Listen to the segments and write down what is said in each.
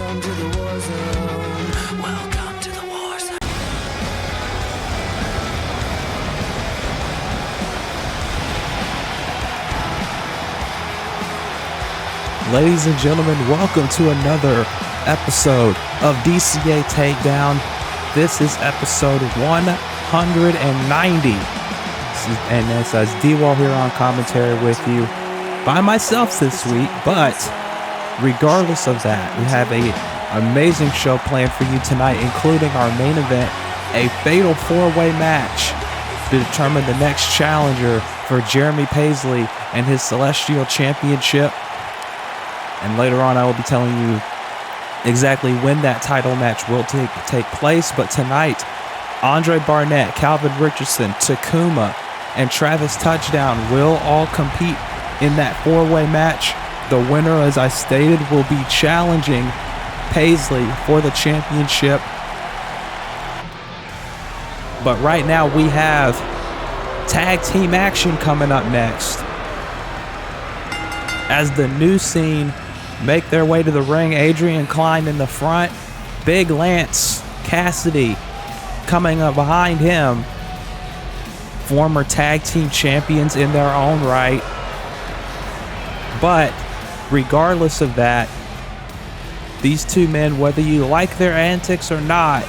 Welcome to the war zone. Welcome to the war zone. Ladies and gentlemen, welcome to another episode of DCA Takedown. This is episode 190. And it says D-Wall here on commentary with you by myself this week. But regardless of that, we have an amazing show planned for you tonight, including our main event, a fatal four-way match to determine the next challenger for Jeremy Paisley and his Celestial Championship. And later on, I will be telling you exactly when that title match will take place. But tonight, Andre Barnett, Calvin Richardson, Takuma, and Travis Touchdown will all compete in that four-way match. The winner, as I stated, will be challenging Paisley for the championship. But right now, we have tag team action coming up next, as the new scene make their way to the ring. Adrian Klein in the front, Big Lance Cassidy coming up behind him, former tag team champions in their own right. But regardless of that, these two men, whether you like their antics or not,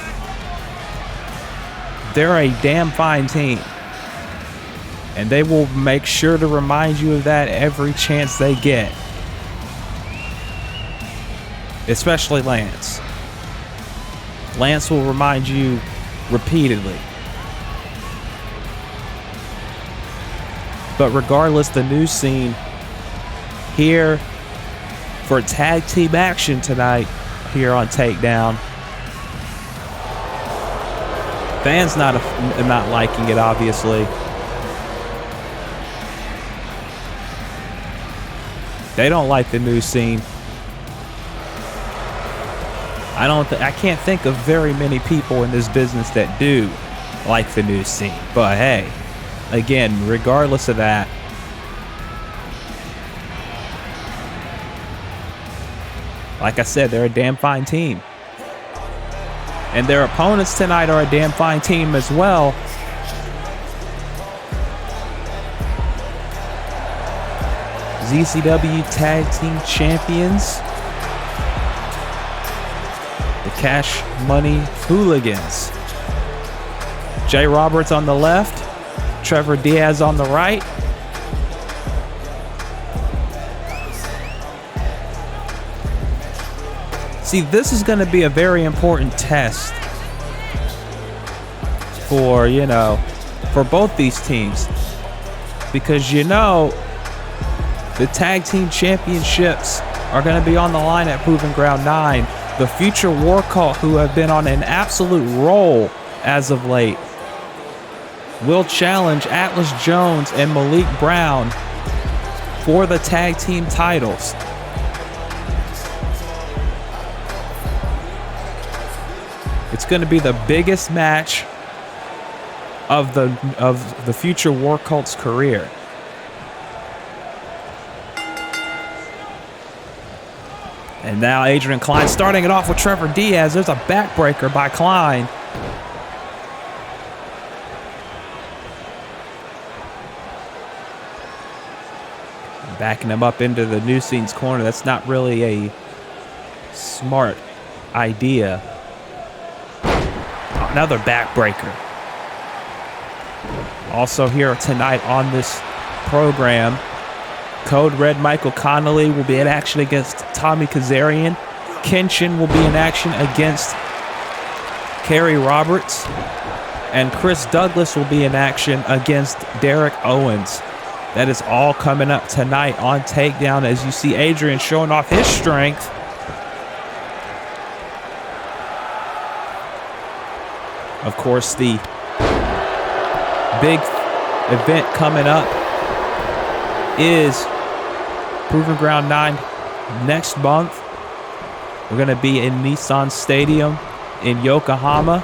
they're a damn fine team. And they will make sure to remind you of that every chance they get. Especially Lance. Lance will remind you repeatedly. But regardless, the new scene here for tag team action tonight here on Takedown. Fans not liking it, obviously. They don't like the new scene. I can't think of very many people in this business that do like the new scene. But hey, again, regardless of that, like I said, they're a damn fine team. And their opponents tonight are a damn fine team as well. ZCW Tag Team Champions, the Cash Money Hooligans. Jay Roberts on the left, Trevor Diaz on the right. See, this is going to be a very important test for, for both these teams. Because, the tag team championships are going to be on the line at Proving Ground 9. The future War Cult, who have been on an absolute roll as of late, will challenge Atlas Jones and Malik Brown for the tag team titles. It's going to be the biggest match of the future War Cult's career. And now Adrian Klein starting it off with Trevor Diaz. There's a backbreaker by Klein. Backing him up into the new scene's corner. That's not really a smart idea. Another backbreaker. Also here tonight on this program, Code Red Michael Connolly will be in action against Tommy Kazarian. Kenshin will be in action against Kerry Roberts. And Chris Douglas will be in action against Derek Owens. That is all coming up tonight on Takedown, as you see Adrian showing off his strength. Of course, the big event coming up is Proving Ground 9 next month. We're going to be in Nissan Stadium in Yokohama.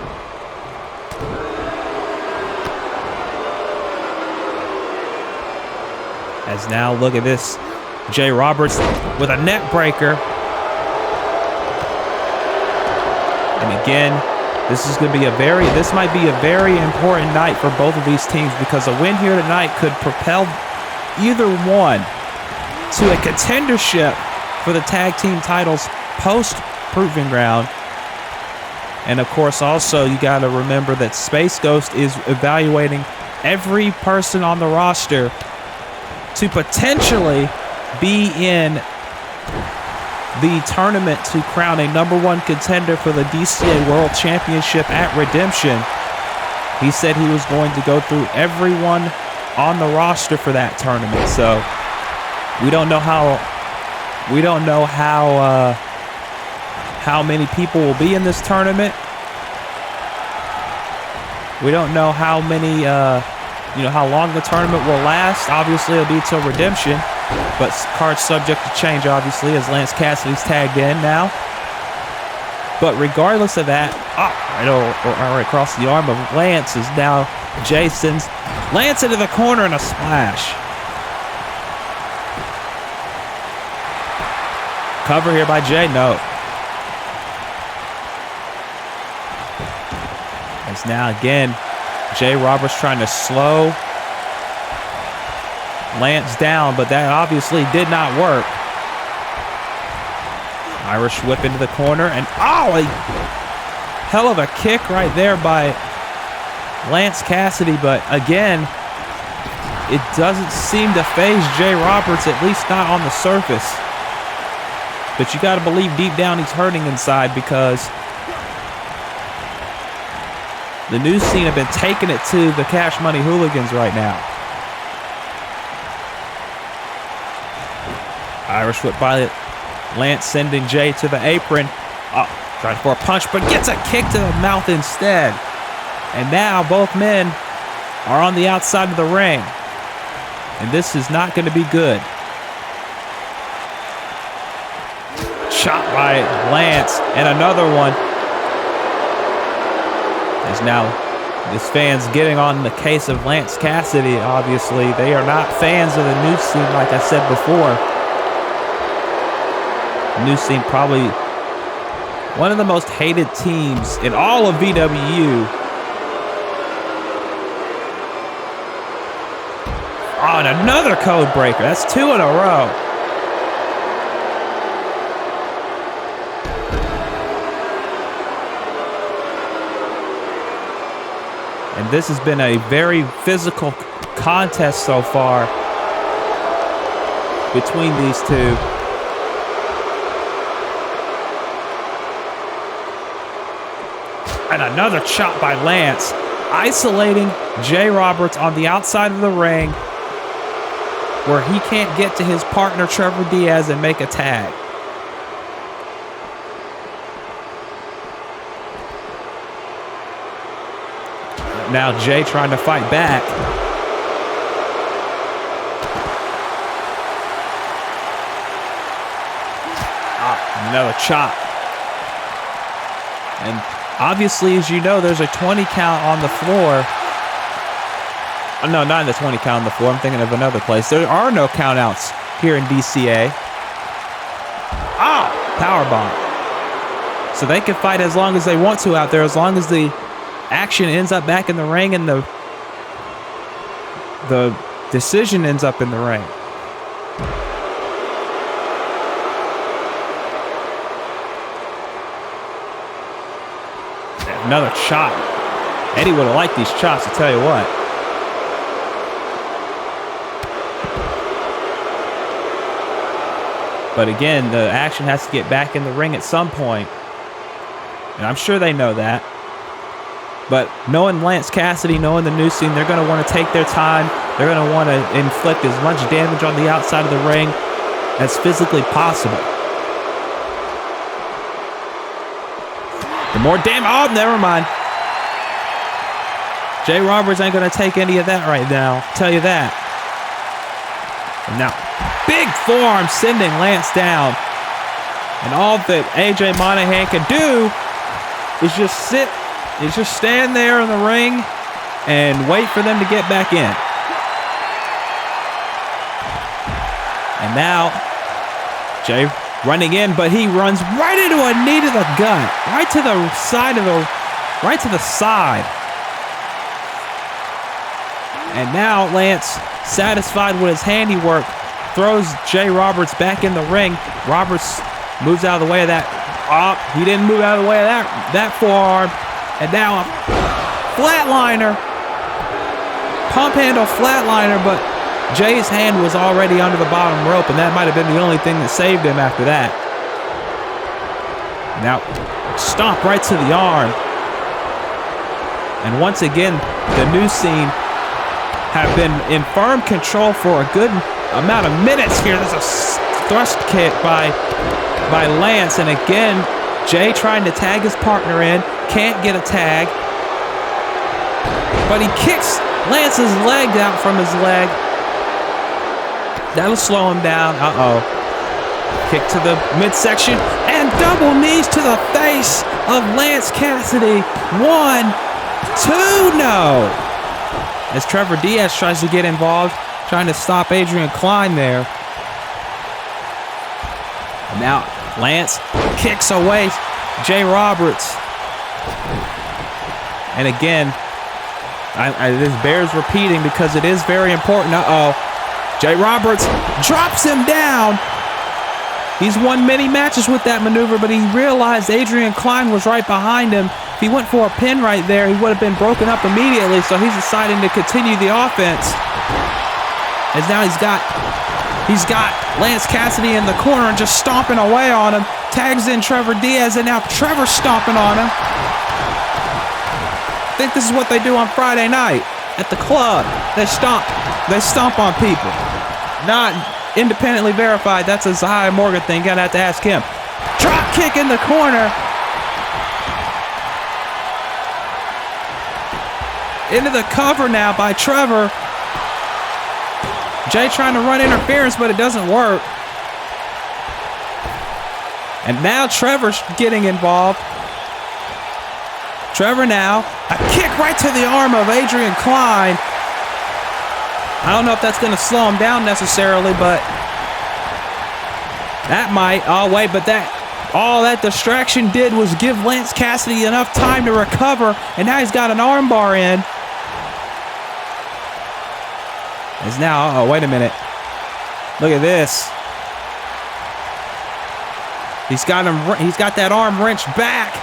As now, look at this. Jay Roberts with a neck breaker. And again, this might be a very important night for both of these teams, because a win here tonight could propel either one to a contendership for the tag team titles post Proving Ground. And of course, also, you got to remember that Space Ghost is evaluating every person on the roster to potentially be in the tournament to crown a #1 contender for the DCA World Championship at Redemption. He said he was going to go through everyone on the roster for that tournament. So we don't know how many people will be in this tournament. We don't know how many, how long the tournament will last. Obviously, it'll be till Redemption, but cards subject to change, obviously, as Lance Cassidy's tagged in now. But regardless of that, right across the arm of Lance is now Jay sends Lance into the corner and a splash. Cover here by Jay, no. As now again, Jay Roberts trying to slow Lance down, but that obviously did not work. Irish whip into the corner, and a hell of a kick right there by Lance Cassidy, but again, it doesn't seem to faze Jay Roberts, at least not on the surface. But you got to believe deep down he's hurting inside, because the news scene have been taking it to the Cash Money Hooligans right now. Irish whip by Lance, sending Jay to the apron. Trying for a punch, but gets a kick to the mouth instead. And now both men are on the outside of the ring. And this is not going to be good. Shot by Lance, and another one. As now this fans getting on the case of Lance Cassidy, obviously. They are not fans of the New Scene, like I said before. New Scene probably one of the most hated teams in all of VWU. And another code breaker. That's 2 in a row. And this has been a very physical contest so far between these two. And another chop by Lance, isolating Jay Roberts on the outside of the ring, where he can't get to his partner Trevor Diaz and make a tag. Now Jay trying to fight back. Another chop. And obviously, as you know, there's a 20 count on the floor. Oh, no, not in the 20 count on the floor. I'm thinking of another place. There are no countouts here in DCA. Powerbomb. So they can fight as long as they want to out there, as long as the action ends up back in the ring and the decision ends up in the ring. Another chop. Eddie would have liked these chops, I'll tell you what. But again, the action has to get back in the ring at some point. And I'm sure they know that. But knowing Lance Cassidy, knowing the New Scene, they're going to want to take their time. They're going to want to inflict as much damage on the outside of the ring as physically possible. The more damage. Oh, never mind. Jay Roberts ain't going to take any of that right now. I'll tell you that. And now, big forearm sending Lance down. And all that AJ Monahan can do is just stand there in the ring and wait for them to get back in. And now, Jay running in, but he runs right into a knee to the gut, right to the side. And now Lance, satisfied with his handiwork, throws Jay Roberts back in the ring. Roberts moves out of the way of that. Oh, he didn't move out of the way of that forearm. And now a flatliner. Pump handle flatliner, but Jay's hand was already under the bottom rope, and that might have been the only thing that saved him after that. Now, stomp right to the arm. And once again, the new scene have been in firm control for a good amount of minutes here. There's a thrust kick by Lance, and again, Jay trying to tag his partner in, can't get a tag, but he kicks Lance's leg out from his leg. That'll slow him down. Kick to the midsection, and double knees to the face of Lance Cassidy. 1, 2, no. As Trevor Diaz tries to get involved, trying to stop Adrian Klein there. And now Lance kicks away Jay Roberts. And again, this bears repeating because it is very important. Jay Roberts drops him down. He's won many matches with that maneuver, but he realized Adrian Klein was right behind him. If he went for a pin right there, he would have been broken up immediately, so he's deciding to continue the offense. As now he's got Lance Cassidy in the corner and just stomping away on him. Tags in Trevor Diaz, and now Trevor's stomping on him. I think this is what they do on Friday night at the club. They stomp on people. Not independently verified. That's a Zahia Morgan thing. Gonna have to ask him. Drop kick in the corner. Into the cover now by Trevor. Jay trying to run interference, but it doesn't work. And now Trevor's getting involved. Trevor now, a kick right to the arm of Adrian Klein. I don't know if that's going to slow him down necessarily, but that might. Oh, wait, but all that distraction did was give Lance Cassidy enough time to recover, and now he's got an armbar in. Is now, wait a minute. Look at this. He's got that arm wrenched back,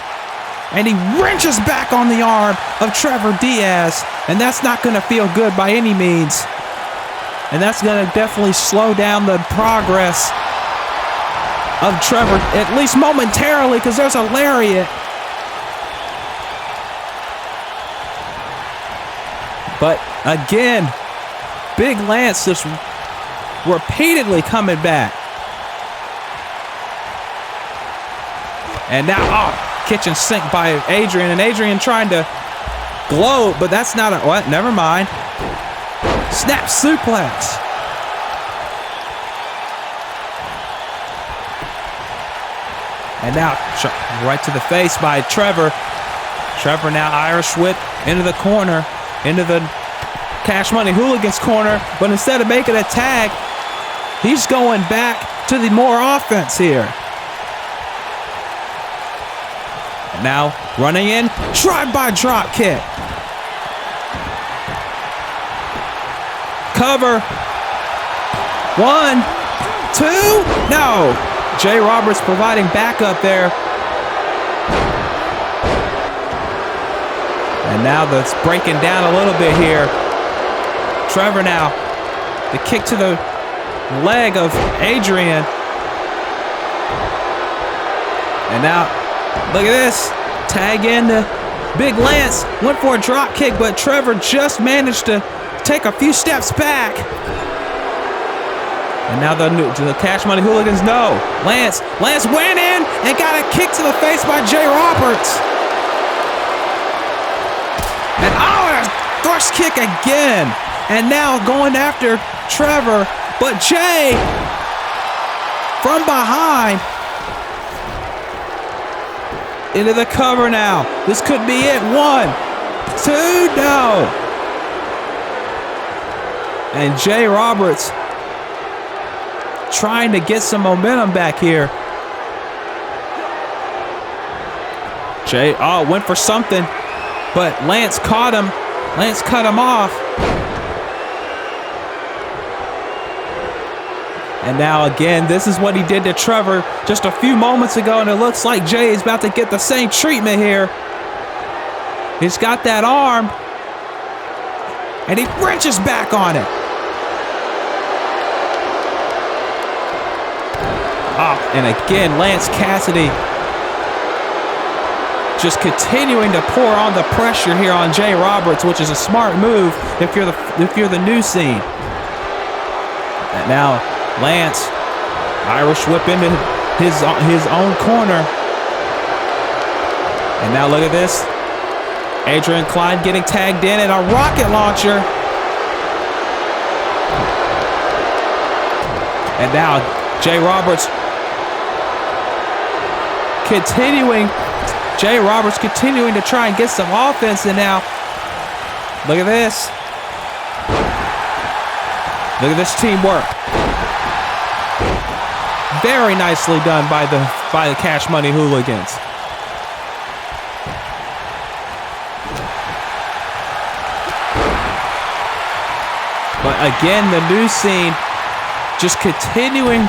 and he wrenches back on the arm of Trevor Diaz, and that's not going to feel good by any means. And that's going to definitely slow down the progress of Trevor, at least momentarily, because there's a lariat. But again, Big Lance just repeatedly coming back. And now, kitchen sink by Adrian, and Adrian trying to gloat, but that's not what? Never mind. Snap suplex. And now, right to the face by Trevor. Trevor now Irish whip into the corner, into the Cash Money Hooligans corner, but instead of making a tag, he's going back to the more offense here. And now running in, drive-by drop kick. Cover. 1, 2, no. Jay Roberts providing backup there. And now that's breaking down a little bit here. Trevor now, the kick to the leg of Adrian. And now, look at this. Tag in to Big Lance. Went for a drop kick, but Trevor just managed to take a few steps back. And now the Cash Money Hooligans know. Lance went in and got a kick to the face by Jay Roberts. And a thrust kick again. And now going after Trevor, but Jay from behind into the cover now. This could be it. 1, 2, no. And Jay Roberts trying to get some momentum back here. Jay, went for something, but Lance caught him. Lance cut him off. And now again, this is what he did to Trevor just a few moments ago, and it looks like Jay is about to get the same treatment here. He's got that arm, and he wrenches back on it. And again, Lance Cassidy just continuing to pour on the pressure here on Jay Roberts, which is a smart move if you're the new scene. And now Lance, Irish whip into his own corner. And now look at this. Adrian Klein getting tagged in, and a rocket launcher. And now Jay Roberts continuing to try and get some offense. And now look at this. Look at this teamwork. Very nicely done by the Cash Money Hooligans. But again, the new scene just continuing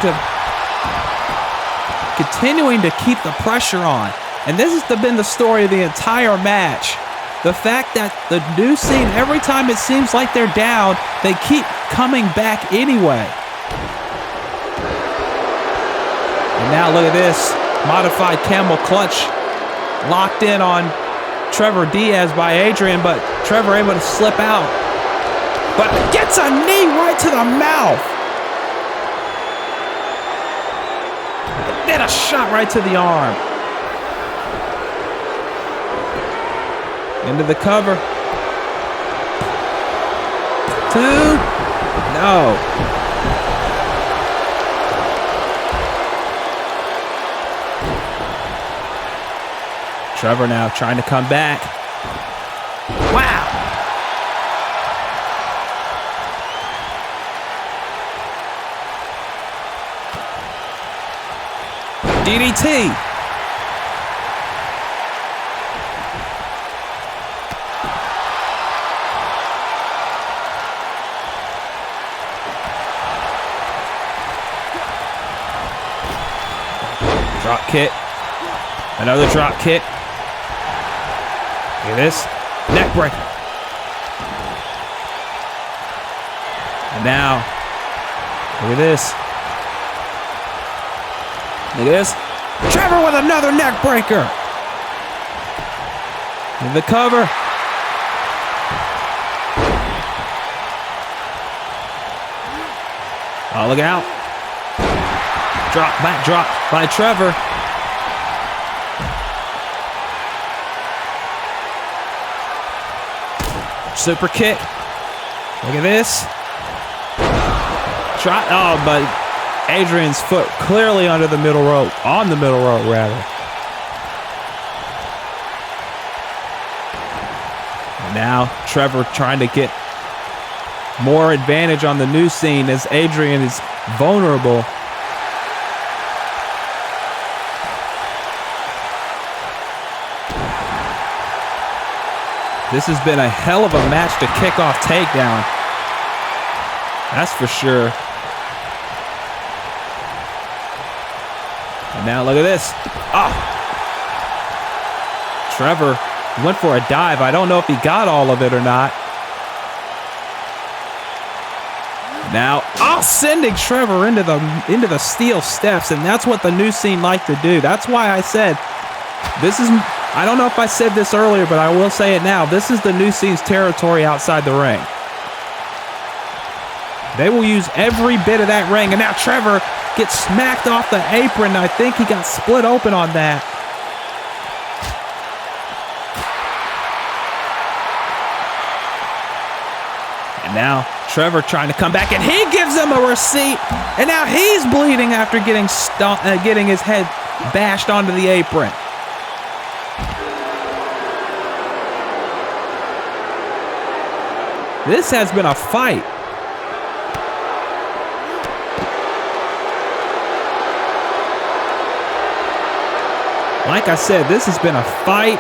to keep the pressure on. And this has been the story of the entire match. The fact that the new scene, every time it seems like they're down, they keep coming back anyway. And now look at this. Modified camel clutch locked in on Trevor Diaz by Adrian, but Trevor able to slip out. But gets a knee right to the mouth. And then a shot right to the arm. Into the cover. 2. No. Trevor now trying to come back. Wow. DDT. Drop kick. Another drop kick. Look at this. Neck breaker. And now, look at this. Look at this. Trevor with another neck breaker. In the cover. Oh, look out. Back drop by Trevor. Super kick. Look at this. But Adrian's foot clearly under the middle rope. On the middle rope, rather. And now Trevor trying to get more advantage on the new scene as Adrian is vulnerable. This has been a hell of a match to kick off Takedown. That's for sure. And now look at this. Trevor went for a dive. I don't know if he got all of it or not. Now, sending Trevor into the steel steps, and that's what the new scene like to do. That's why I said this is. I don't know if I said this earlier, but I will say it now. This is the new scene's territory outside the ring. They will use every bit of that ring. And now Trevor gets smacked off the apron. I think he got split open on that. And now Trevor trying to come back, and he gives him a receipt. And now he's bleeding after getting his head bashed onto the apron. This has been a fight. Like I said, this has been a fight.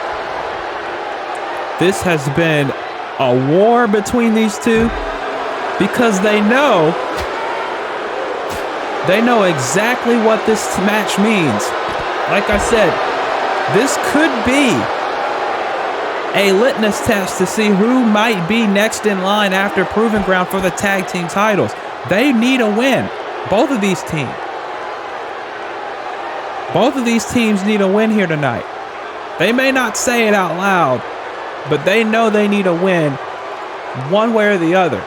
This has been a war between these two because they know exactly what this match means. Like I said, this could be a litmus test to see who might be next in line after Proving Ground for the tag team titles. They need a win. Both of these teams. Both of these teams need a win here tonight. They may not say it out loud, but they know they need a win one way or the other.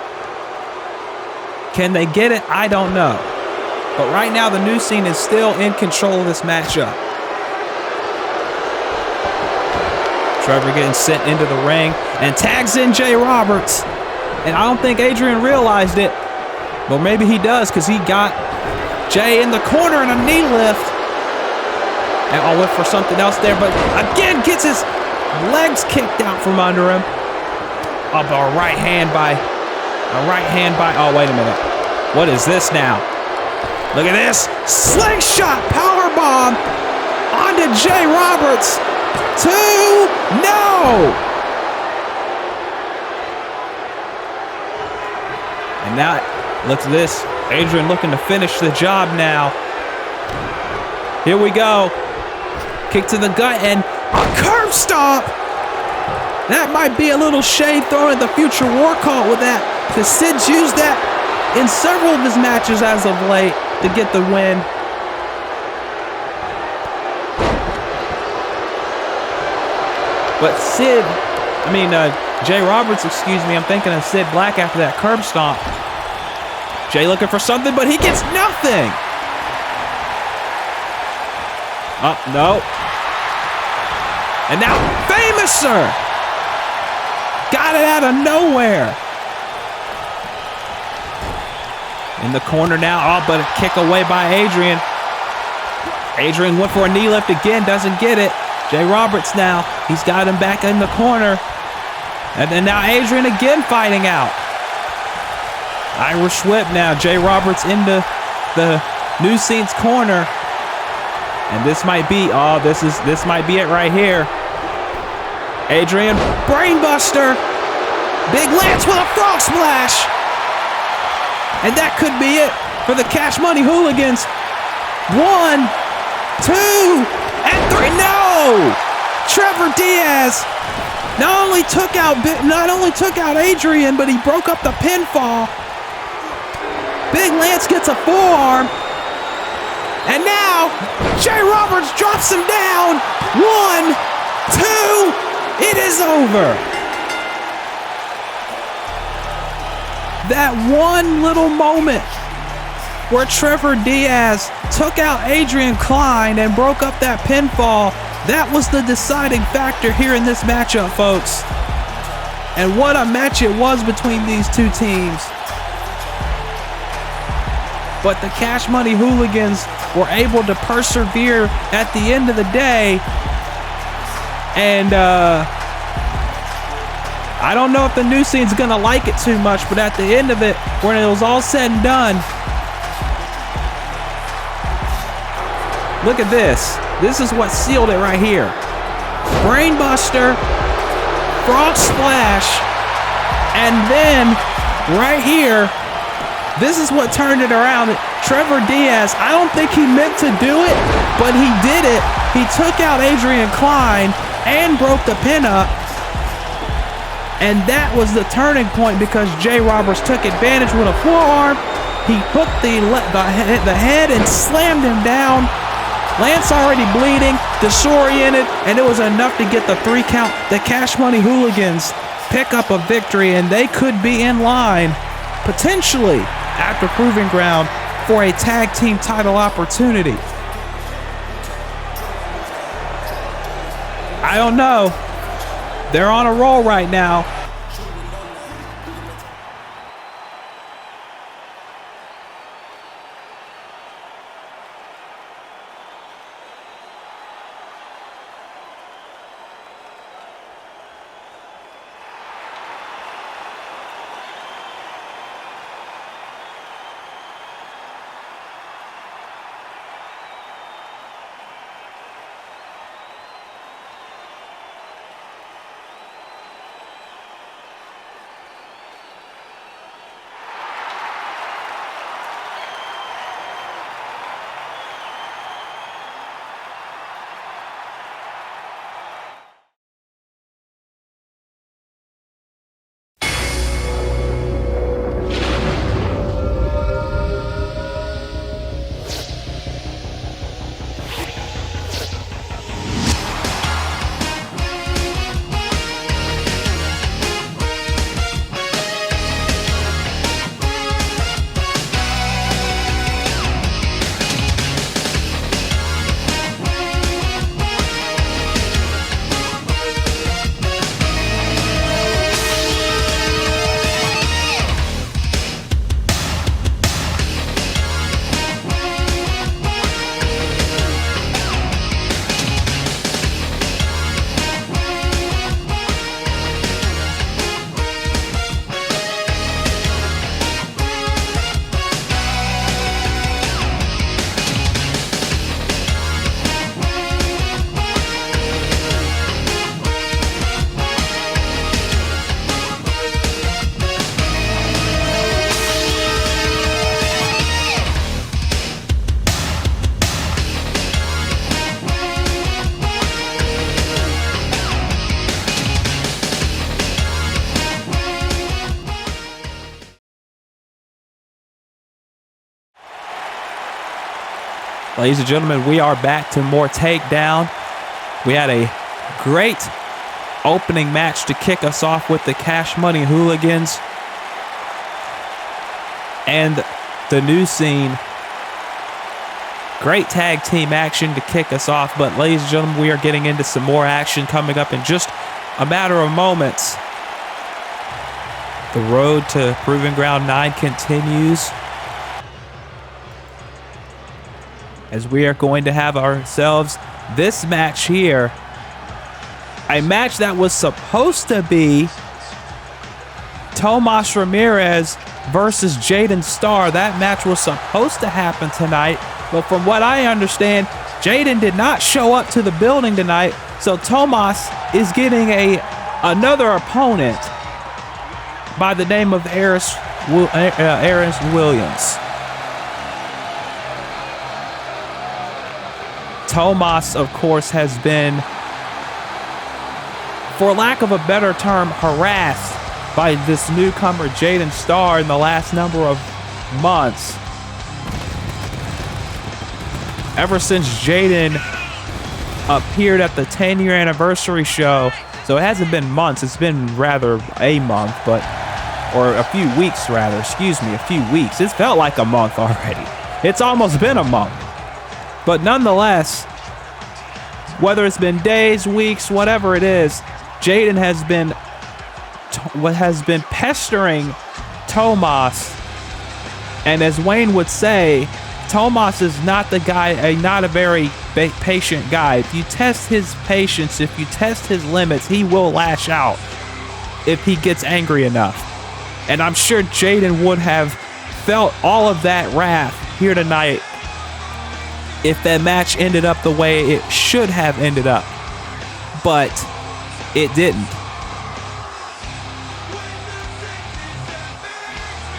Can they get it? I don't know. But right now, the new scene is still in control of this matchup. Trevor getting sent into the ring and tags in Jay Roberts. And I don't think Adrian realized it. But maybe he does because he got Jay in the corner in a knee lift. And I'll went for something else there, but again gets his legs kicked out from under him. Up a right hand by, oh, wait a minute. What is this now? Look at this. Slingshot powerbomb onto Jay Roberts. 2, no! And now, look at this. Adrian looking to finish the job now. Here we go. Kick to the gut and a curb stomp. That might be a little shade thrown at the future war cult with that, because Sid's used that in several of his matches as of late to get the win. But Jay Roberts, excuse me, I'm thinking of Sid Black after that curb stomp. Jay looking for something, but he gets nothing. Oh, no. And now, Famouser got it out of nowhere. In the corner now, oh, but a kick away by Adrian. Adrian went for a knee lift again, doesn't get it. Jay Roberts now, he's got him back in the corner. And then now Adrian again fighting out. Irish whip now, Jay Roberts into the new scene's corner. And this might be, this might be it right here. Adrian, brainbuster. Big Lance with a frog splash. And that could be it for the Cash Money Hooligans. 1, 2, and 3. No! Trevor Diaz not only took out Adrian, but he broke up the pinfall. Big Lance gets a forearm. And now, Jay Roberts drops him down. 1, 2, it is over. That one little moment where Trevor Diaz took out Adrian Klein and broke up that pinfall, that was the deciding factor here in this matchup, folks. And what a match it was between these two teams. But the Cash Money Hooligans were able to persevere at the end of the day. And I don't know if the new scene's going to like it too much, but at the end of it, when it was all said and done, look at this. This is what sealed it right here. Brainbuster, frog splash, and then right here, this is what turned it around. Trevor Diaz, I don't think he meant to do it, but he did it. He took out Adrian Klein and broke the pin up. And that was the turning point because Jay Roberts took advantage with a forearm. He hooked the head and slammed him down. Lance already bleeding, disoriented, and it was enough to get the 3 count. The Cash Money Hooligans pick up a victory, and they could be in line, potentially, after Proving Ground for a tag team title opportunity. I don't know. They're on a roll right now. Ladies and gentlemen, we are back to more Takedown. We had a great opening match to kick us off with the Cash Money Hooligans and the New Scene. Great tag team action to kick us off, but ladies and gentlemen, we are getting into some more action coming up in just a matter of moments. The road to Proving Ground 9 continues, as we are going to have ourselves this match here. A match that was supposed to be Tomas Ramirez versus Jaden Starr. That match was supposed to happen tonight, but from what I understand, Jaden did not show up to the building tonight, so Tomas is getting another opponent by the name of Aris Williams. Tomas, of course, has been, for lack of a better term, harassed by this newcomer Jaden Starr in the last number of months. Ever since Jaden appeared at the 10-year anniversary show, so it hasn't been months, it's been rather a month, or a few weeks rather, a few weeks. It's felt like a month already. It's almost been a month. But nonetheless, whether it's been days, weeks, whatever it is, Jaden has been pestering Tomas. And as Wayne would say, Tomas is not the guy, not a very patient guy. If you test his patience, if you test his limits, he will lash out if he gets angry enough. And I'm sure Jaden would have felt all of that wrath here tonight if that match ended up the way it should have ended up. But it didn't.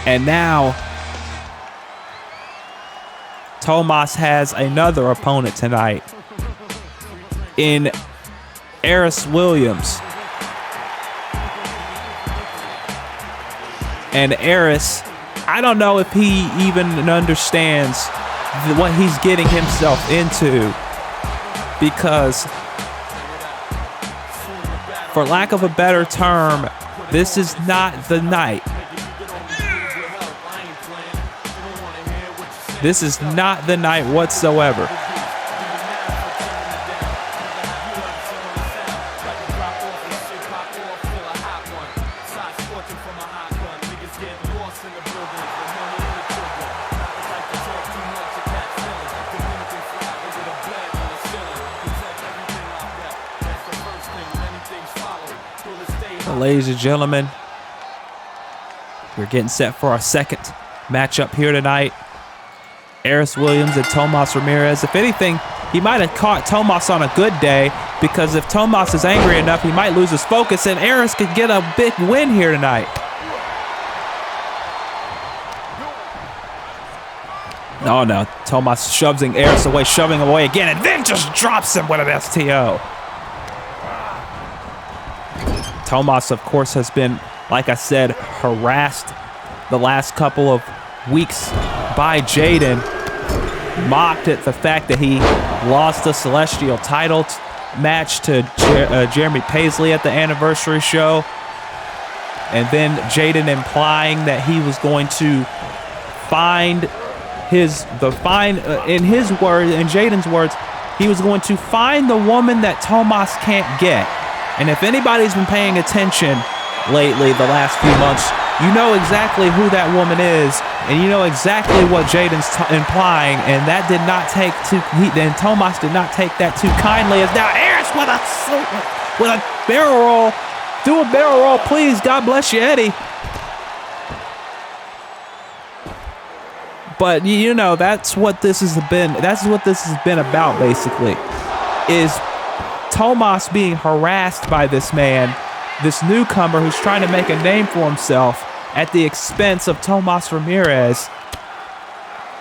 And now Tomas has another opponent tonight in Aris Williams. And Aris, I don't know if he even understands what he's getting himself into, because, for lack of a better term, this is not the night. This is not the night whatsoever. Ladies and gentlemen, we're getting set for our second matchup here tonight. Aris Williams and Tomas Ramirez. If anything, he might have caught Tomas on a good day, because if Tomas is angry enough, he might lose his focus, and Aris could get a big win here tonight. Oh no, Tomas shoves Aris away, shoving away again, and then just drops him with an STO. Tomas, of course, has been, like I said, harassed the last couple of weeks by Jaden, mocked at the fact that he lost the Celestial title match to Jeremy Paisley at the anniversary show, and then Jaden implying that he was going to find in his words, in Jaden's words, he was going to find the woman that Tomas can't get. And if anybody's been paying attention lately, the last few months, you know exactly who that woman is, and you know exactly what Jaden's implying, and that did not take and Tomas did not take that too kindly, as now Aris with a barrel roll. Do a barrel roll, please. God bless you, Eddie. But you know, that's what this has been about, basically, is Tomas being harassed by this man, this newcomer who's trying to make a name for himself at the expense of Tomas Ramirez.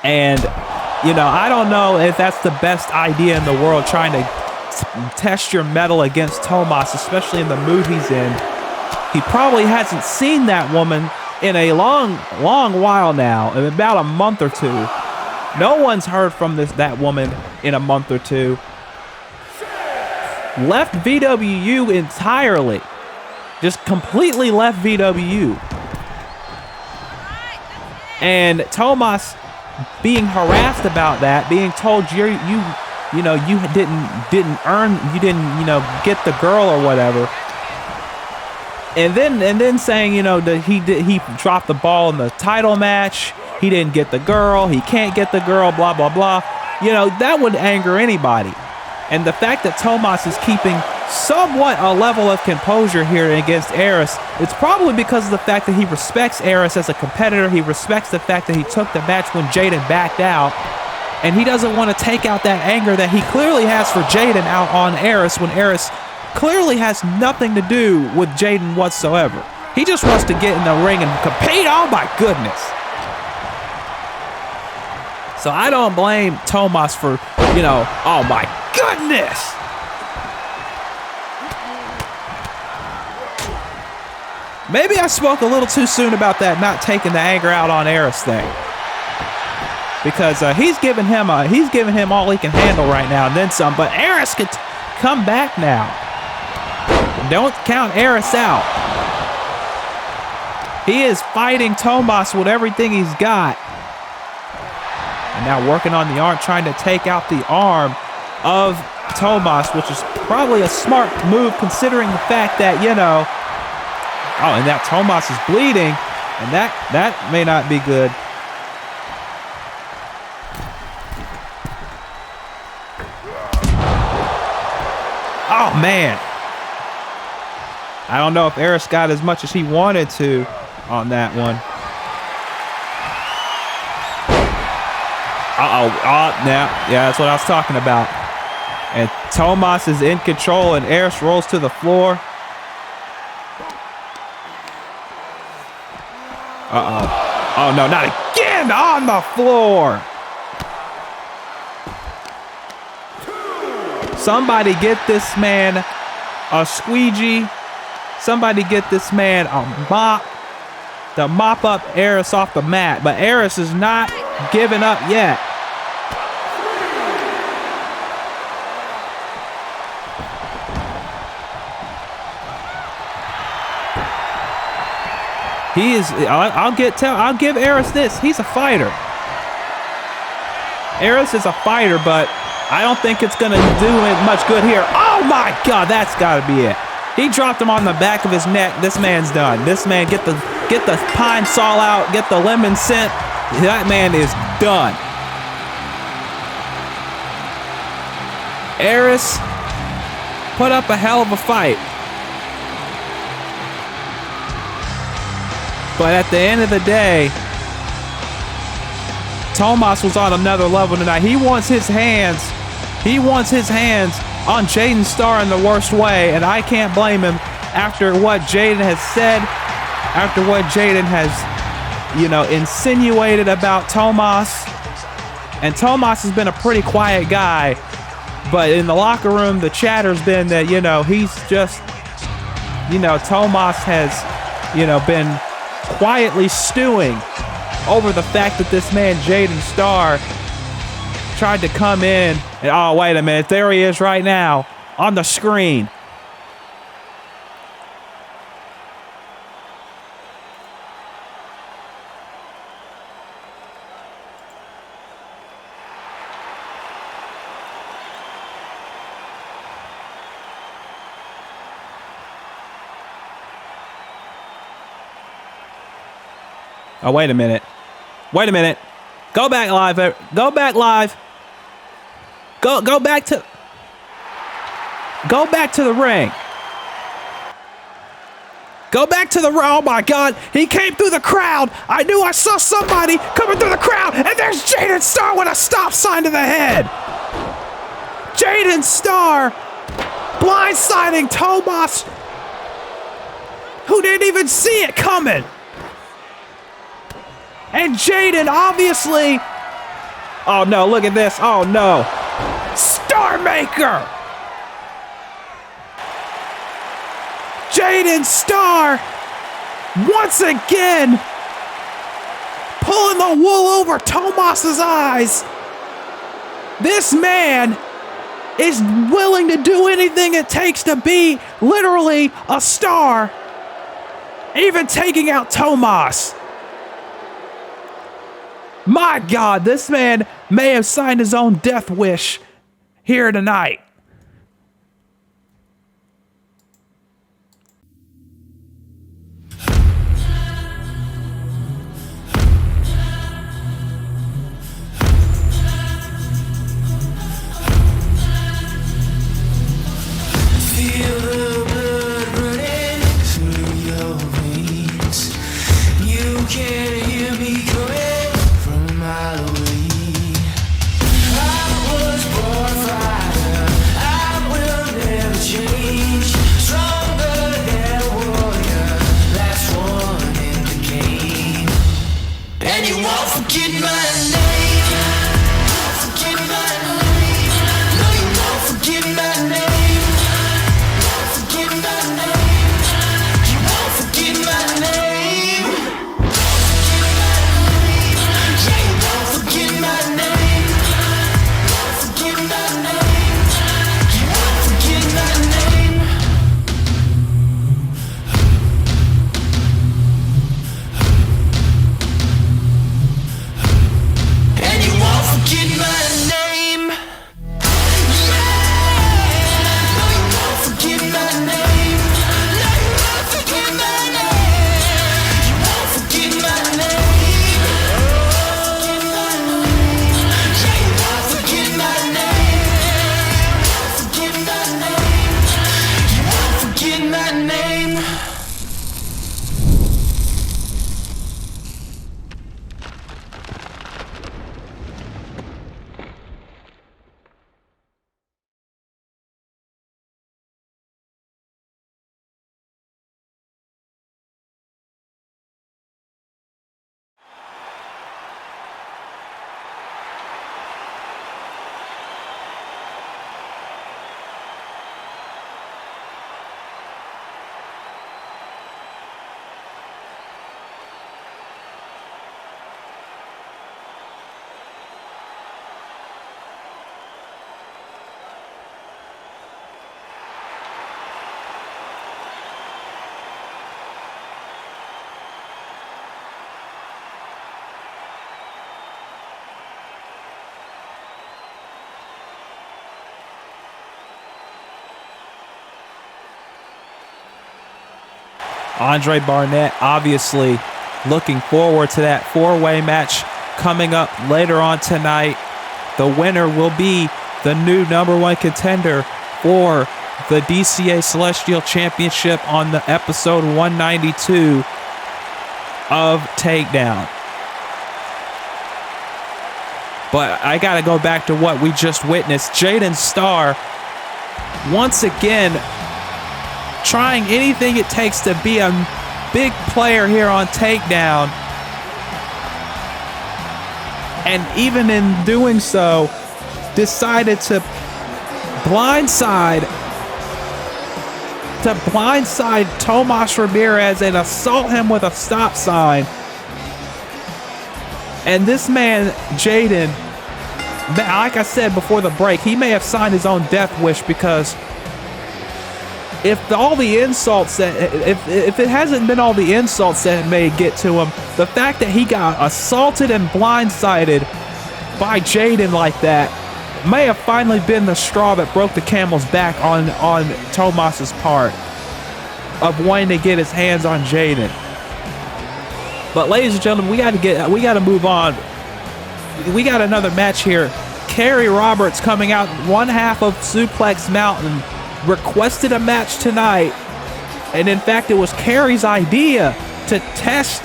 And, you know, I don't know if that's the best idea in the world, trying to test your mettle against Tomas, especially in the mood he's in. He probably hasn't seen that woman in a long while now, in about a month or two. No one's heard from that woman in a month or two. Left VWU entirely. Just completely left VWU. And Tomas being harassed about that, being told you didn't get the girl or whatever. And then saying, that he dropped the ball in the title match. He didn't get the girl. He can't get the girl, blah, blah, blah. That would anger anybody. And the fact that Tomas is keeping somewhat a level of composure here against Aris, it's probably because of the fact that he respects Aris as a competitor. He respects the fact that he took the match when Jaden backed out. And he doesn't want to take out that anger that he clearly has for Jaden out on Aris when Aris clearly has nothing to do with Jaden whatsoever. He just wants to get in the ring and compete. Oh my goodness. So I don't blame Tomas for, oh my goodness. Maybe I spoke a little too soon about that not taking the anger out on Aris thing. Because he's giving him all he can handle right now and then some. But Aris could come back now. Don't count Aris out. He is fighting Tomas with everything he's got. And now working on the arm, trying to take out the arm of Tomas, which is probably a smart move considering the fact that, oh, and now Tomas is bleeding, and that may not be good. Oh, man. I don't know if Aris got as much as he wanted to on that one. Yeah, that's what I was talking about. And Tomas is in control, and Aris rolls to the floor. Oh, no, not again! On the floor! Somebody get this man a squeegee. Somebody get this man a mop to mop up Aris off the mat. But Aris is not giving up yet. He is. I'll give Aris this. He's a fighter. Aris is a fighter, but I don't think it's gonna do much good here. Oh my God, that's gotta be it. He dropped him on the back of his neck. This man's done. This man, get the pine saw out, get the lemon scent. That man is done. Aris put up a hell of a fight. But at the end of the day, Tomas was on another level tonight. He wants his hands on Jaden Starr in the worst way, and I can't blame him after what Jaden has said, after what Jaden has, insinuated about Tomas. And Tomas has been a pretty quiet guy, but in the locker room, the chatter's been that, he's just, Tomas has, been quietly stewing over the fact that this man, Jaden Starr, tried to come in and, oh, wait a minute, there he is right now on the screen. Oh, wait a minute. Wait a minute. Go back live. Go back live. Go back to the ring. Go back to the ring. Oh my God. He came through the crowd. I knew I saw somebody coming through the crowd. And there's Jaden Starr with a stop sign to the head. Jaden Starr blindsiding Tomas, who didn't even see it coming. And Jaden obviously, oh no, look at this, oh no. Star Maker! Jaden Starr, once again, pulling the wool over Tomas's eyes. This man is willing to do anything it takes to be literally a star, even taking out Tomas. My God, this man may have signed his own death wish here tonight. Feel the blood running through your veins. You can hear me coming from a mile away. I was born fighter, I will never change. Stronger than a warrior, last one in the game. And you won't forget my name. Forget my name. No, you won't forget my name. Andre Barnett obviously looking forward to that four-way match coming up later on tonight. The winner will be the new #1 contender for the DCA Celestial Championship on the episode 192 of Takedown. But I got to go back to what we just witnessed. Jaden Starr once again trying anything it takes to be a big player here on Takedown. And even in doing so, decided to blindside Tomas Ramirez and assault him with a stop sign. And this man, Jaden, like I said before the break, he may have signed his own death wish, because if all the insults that if it hasn't been all the insults that may get to him, the fact that he got assaulted and blindsided by Jaden like that may have finally been the straw that broke the camel's back on Tomas's part of wanting to get his hands on Jaden. But ladies and gentlemen, we got to move on. We got another match here. Kerry Roberts coming out one half of Suplex Mountain requested a match tonight, and in fact it was Kerry's idea to test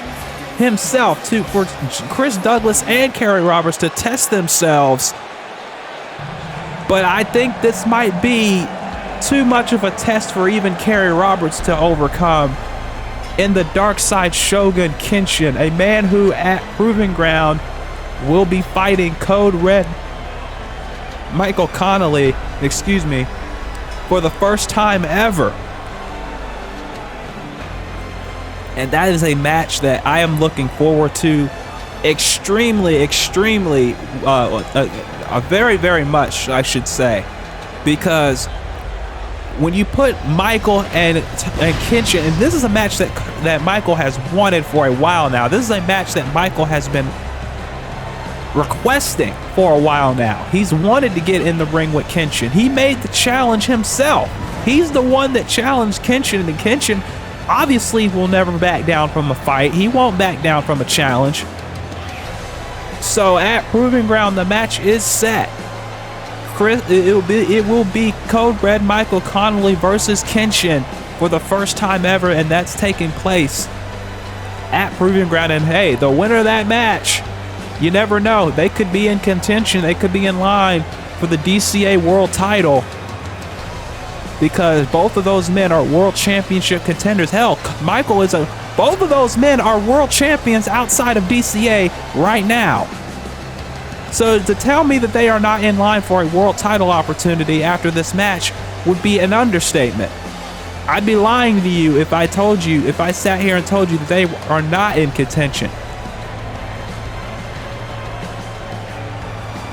himself, for Chris Douglas and Kerry Roberts to test themselves. But I think this might be too much of a test for even Kerry Roberts to overcome. In the Dark Side Shogun Kenshin, a man who at Proving Ground will be fighting Code Red Michael Connolly, for the first time ever. And that is a match that I am looking forward to extremely Very, very much, I should say. Because when you put Michael and Kenshin, and this is a match that Michael has wanted for a while now. This is a match that Michael has been requesting for a while now. He's wanted to get in the ring with Kenshin. He made the challenge himself. He's the one that challenged Kenshin, and Kenshin obviously will never back down from a fight. He won't back down from a challenge. So at Proving Ground, the match is set. It will be Code Red Michael Connolly versus Kenshin for the first time ever, and that's taking place at Proving Ground. And hey, the winner of that match, you never know, they could be in contention. They could be in line for the DCA World Title, because both of those men are World Championship contenders. Hell, both of those men are world champions outside of DCA right now. So to tell me that they are not in line for a world title opportunity after this match would be an understatement. I'd be lying to you if I sat here and told you that they are not in contention.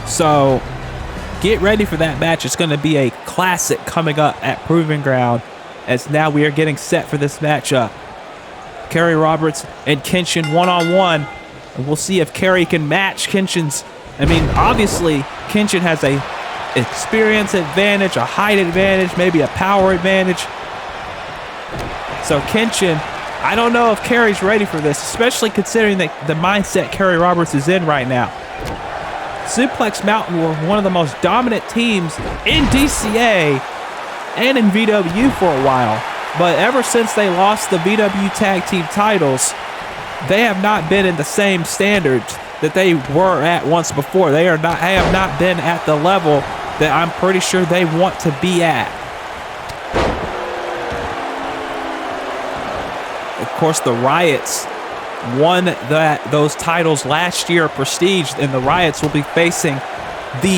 So get ready for that match. It's going to be a classic coming up at Proving Ground, as now we are getting set for this matchup. Kerry Roberts and Kenshin one-on-one. And we'll see if Kerry can match Kenshin's. Obviously, Kenshin has a experience advantage, a height advantage, maybe a power advantage. So Kenshin, I don't know if Kerry's ready for this, especially considering the mindset Kerry Roberts is in right now. Suplex Mountain were one of the most dominant teams in DCA and in VW for a while. But ever since they lost the VW Tag Team titles, they have not been in the same standards that they were at once before. They have not been at the level that I'm pretty sure they want to be at. Of course, the Riots won those titles last year, Prestige, and the Riots will be facing will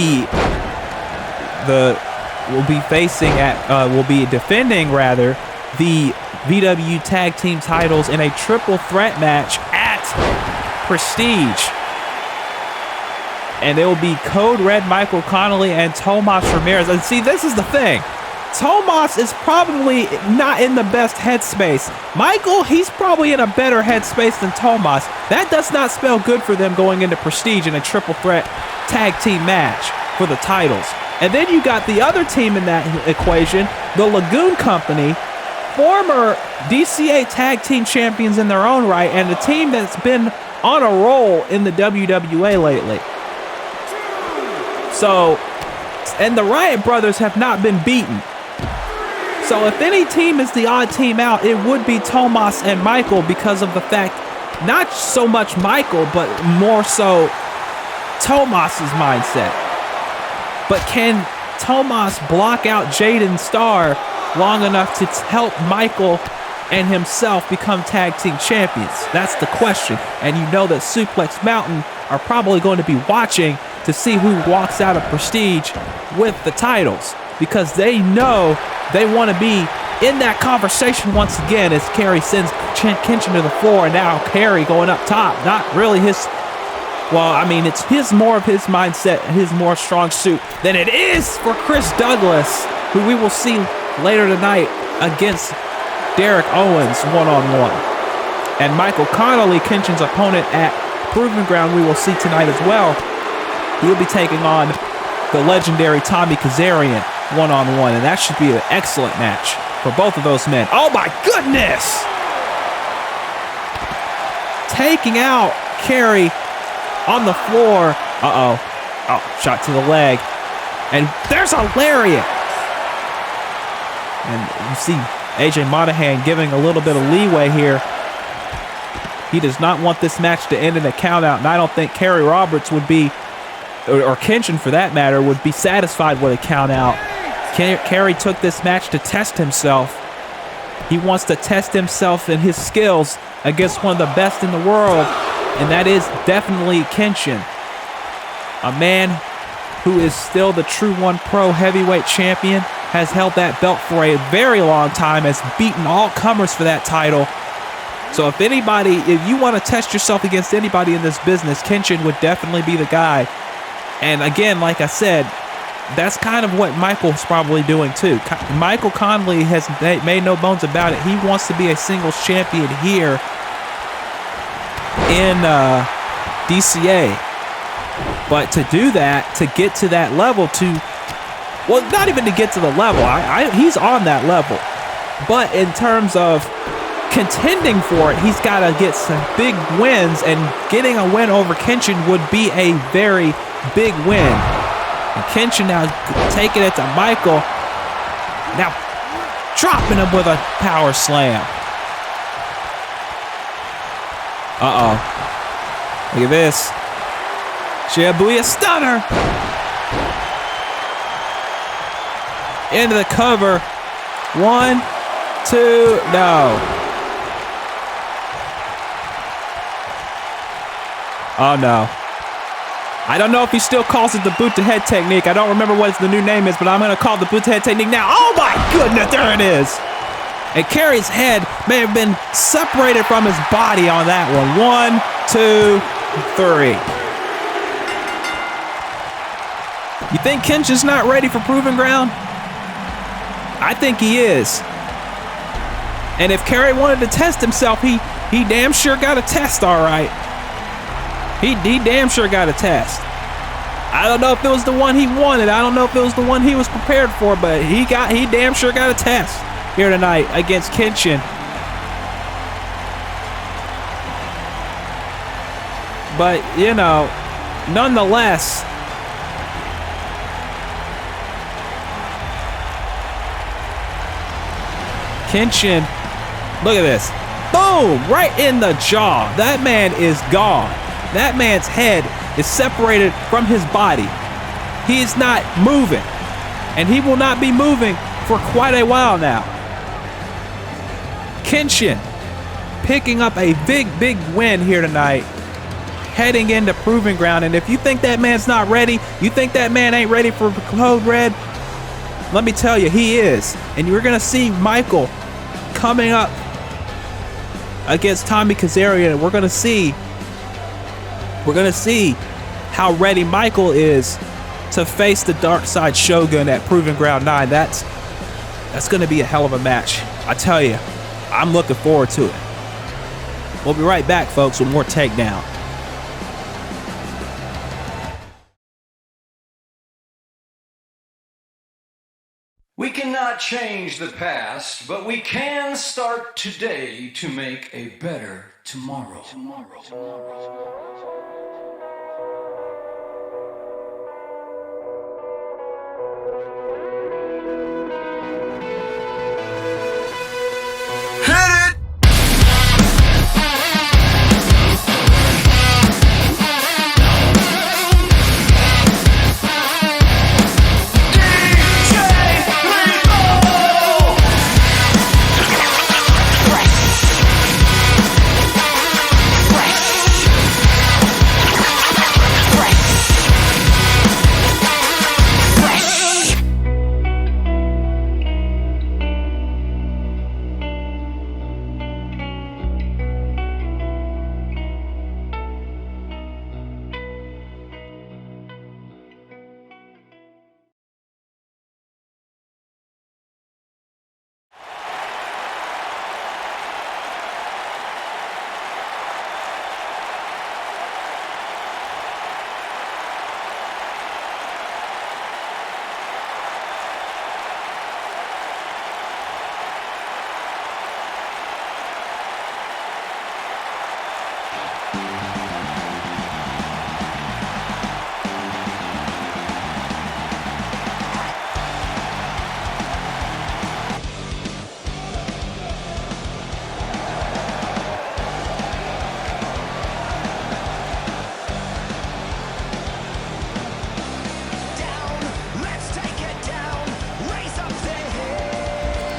be defending the VW Tag Team titles in a triple threat match at Prestige. And it will be Code Red Michael Connolly and Tomas Ramirez. And see, this is the thing. Tomas is probably not in the best headspace. Michael, he's probably in a better headspace than Tomas. That does not spell good for them going into Prestige in a triple threat tag team match for the titles. And then you got the other team in that equation, the Lagoon Company, former DCA tag team champions in their own right, and a team that's been on a roll in the WWA lately. So, and the Riot Brothers have not been beaten. So if any team is the odd team out, it would be Tomas and Michael, because of the fact, not so much Michael, but more so Tomas's mindset. But can Tomas block out Jaden Starr long enough to help Michael and himself become tag team champions? That's the question. And you know that Suplex Mountain are probably going to be watching to see who walks out of Prestige with the titles, because they know they want to be in that conversation once again, as Kerry sends Kenshin to the floor, and now Kerry going up top. Not really his, it's more of his mindset, his more strong suit than it is for Chris Douglas, who we will see later tonight against Derek Owens one-on-one. And Michael Connolly, Kenshin's opponent at Proving Ground, we will see tonight as well. He'll be taking on the legendary Tommy Kazarian one-on-one, and that should be an excellent match for both of those men. Oh my goodness! Taking out Kerry on the floor. Oh, shot to the leg. And there's a lariat. And you see AJ Monahan giving a little bit of leeway here. He does not want this match to end in a countout, and I don't think Kerry Roberts would be, or Kenshin for that matter, would be satisfied with a countout. Kerry took this match to test himself. He wants to test himself and his skills against one of the best in the world, and that is definitely Kenshin. A man who is still the True One Pro heavyweight champion, has held that belt for a very long time, has beaten all comers for that title. So if you want to test yourself against anybody in this business, Kenshin would definitely be the guy. And again, like I said, that's kind of what Michael's probably doing too. Michael Connolly has made no bones about it. He wants to be a singles champion here in DCA. But to do that, to get to that level, well, not even to get to the level. He's on that level. But in terms of contending for it, he's got to get some big wins, and getting a win over Kenshin would be a very big win. And Kenshin now taking it to Michael. Now dropping him with a power slam. Uh-oh. Look at this. Shibuya stunner. Into the cover. 1, 2, no. Oh no. I don't know if he still calls it the boot to head technique. I don't remember what the new name is, but I'm going to call it the boot to head technique now. Oh my goodness, there it is. And Kerry's head may have been separated from his body on that one. 1, 2, 3. You think Kenshin's not ready for Proving Ground? I think he is. And if Kerry wanted to test himself, he damn sure got a test, all right. He damn sure got a test. I don't know if it was the one he wanted. I don't know if it was the one he was prepared for, but he damn sure got a test here tonight against Kenshin. But, you know, nonetheless, Kenshin, look at this. Boom! Right in the jaw. That man is gone. That man's head is separated from his body. He is not moving. And he will not be moving for quite a while now. Kenshin picking up a big win here tonight, heading into Proving Ground. And if you think that man's not ready, you think that man ain't ready for Code Red, let me tell you, he is. And you're going to see Michael coming up against Tommy Kazarian. We're going to see how ready Michael is to face the Dark Side Shogun at Proving Ground 9. That's going to be a hell of a match. I tell you, I'm looking forward to it. We'll be right back, folks, with more Takedown. We cannot change the past, but we can start today to make a better tomorrow.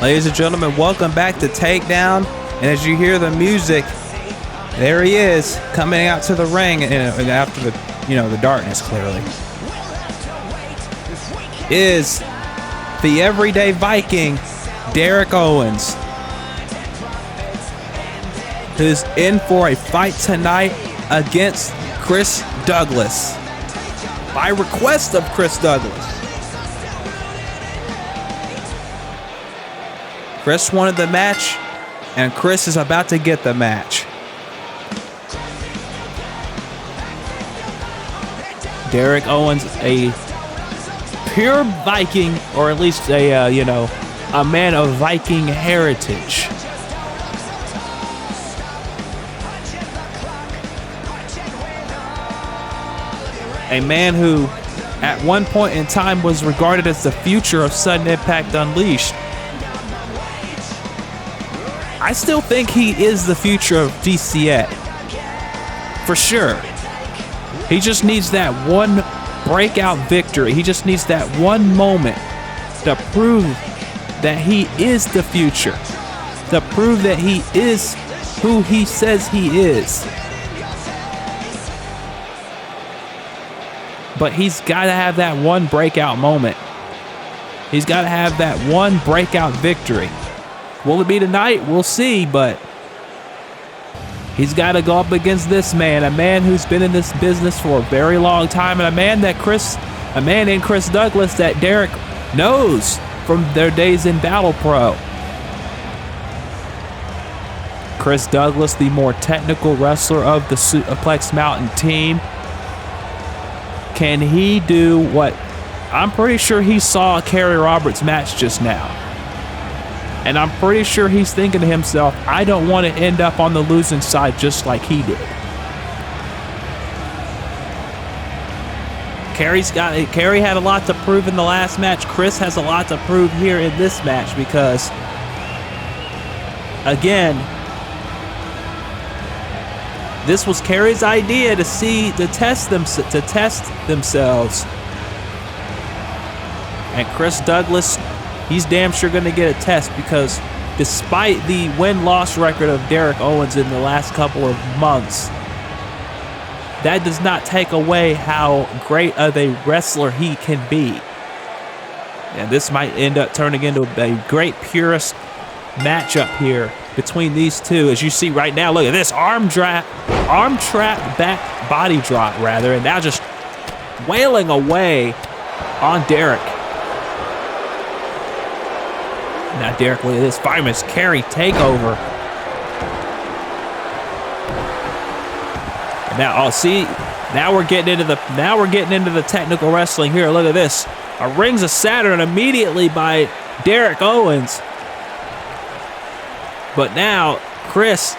Ladies and gentlemen, welcome back to Takedown. And as you hear the music, there he is coming out to the ring, and after the darkness clearly is the everyday Viking, Derek Owens, who's in for a fight tonight against Chris Douglas. by request of Chris Douglas. Chris wanted the match, and Chris is about to get the match. Derek Owens, a pure Viking, or at least a man of Viking heritage. A man who, at one point in time, was regarded as the future of Sudden Impact Unleashed. I still think he is the future of DCA. For sure. He just needs that one breakout victory. He just needs that one moment to prove that he is the future. To prove that he is who he says he is. But he's got to have that one breakout moment. He's got to have that one breakout victory. Will it be tonight? We'll see, but he's got to go up against this man, a man who's been in this business for a very long time, and a man in Chris Douglas that Derek knows from their days in Battle Pro. Chris Douglas, the more technical wrestler of the Suplex Mountain team. Can he do what? I'm pretty sure he saw a Kerry Roberts match just now. And I'm pretty sure he's thinking to himself, I don't want to end up on the losing side just like he did. Kerry had a lot to prove in the last match. Chris has a lot to prove here in this match because, again, this was Kerry's idea to test themselves. And Chris Douglas, he's damn sure going to get a test because despite the win-loss record of Derek Owens in the last couple of months, that does not take away how great of a wrestler he can be. And this might end up turning into a great purist matchup here between these two. As you see right now, look at this arm trap back body drop rather, and now just wailing away on Derek. Now Derek, look at this famous Kerry takeover. And now, now we're getting into the technical wrestling here. Look at this, a Rings of Saturn immediately by Derek Owens. But now Chris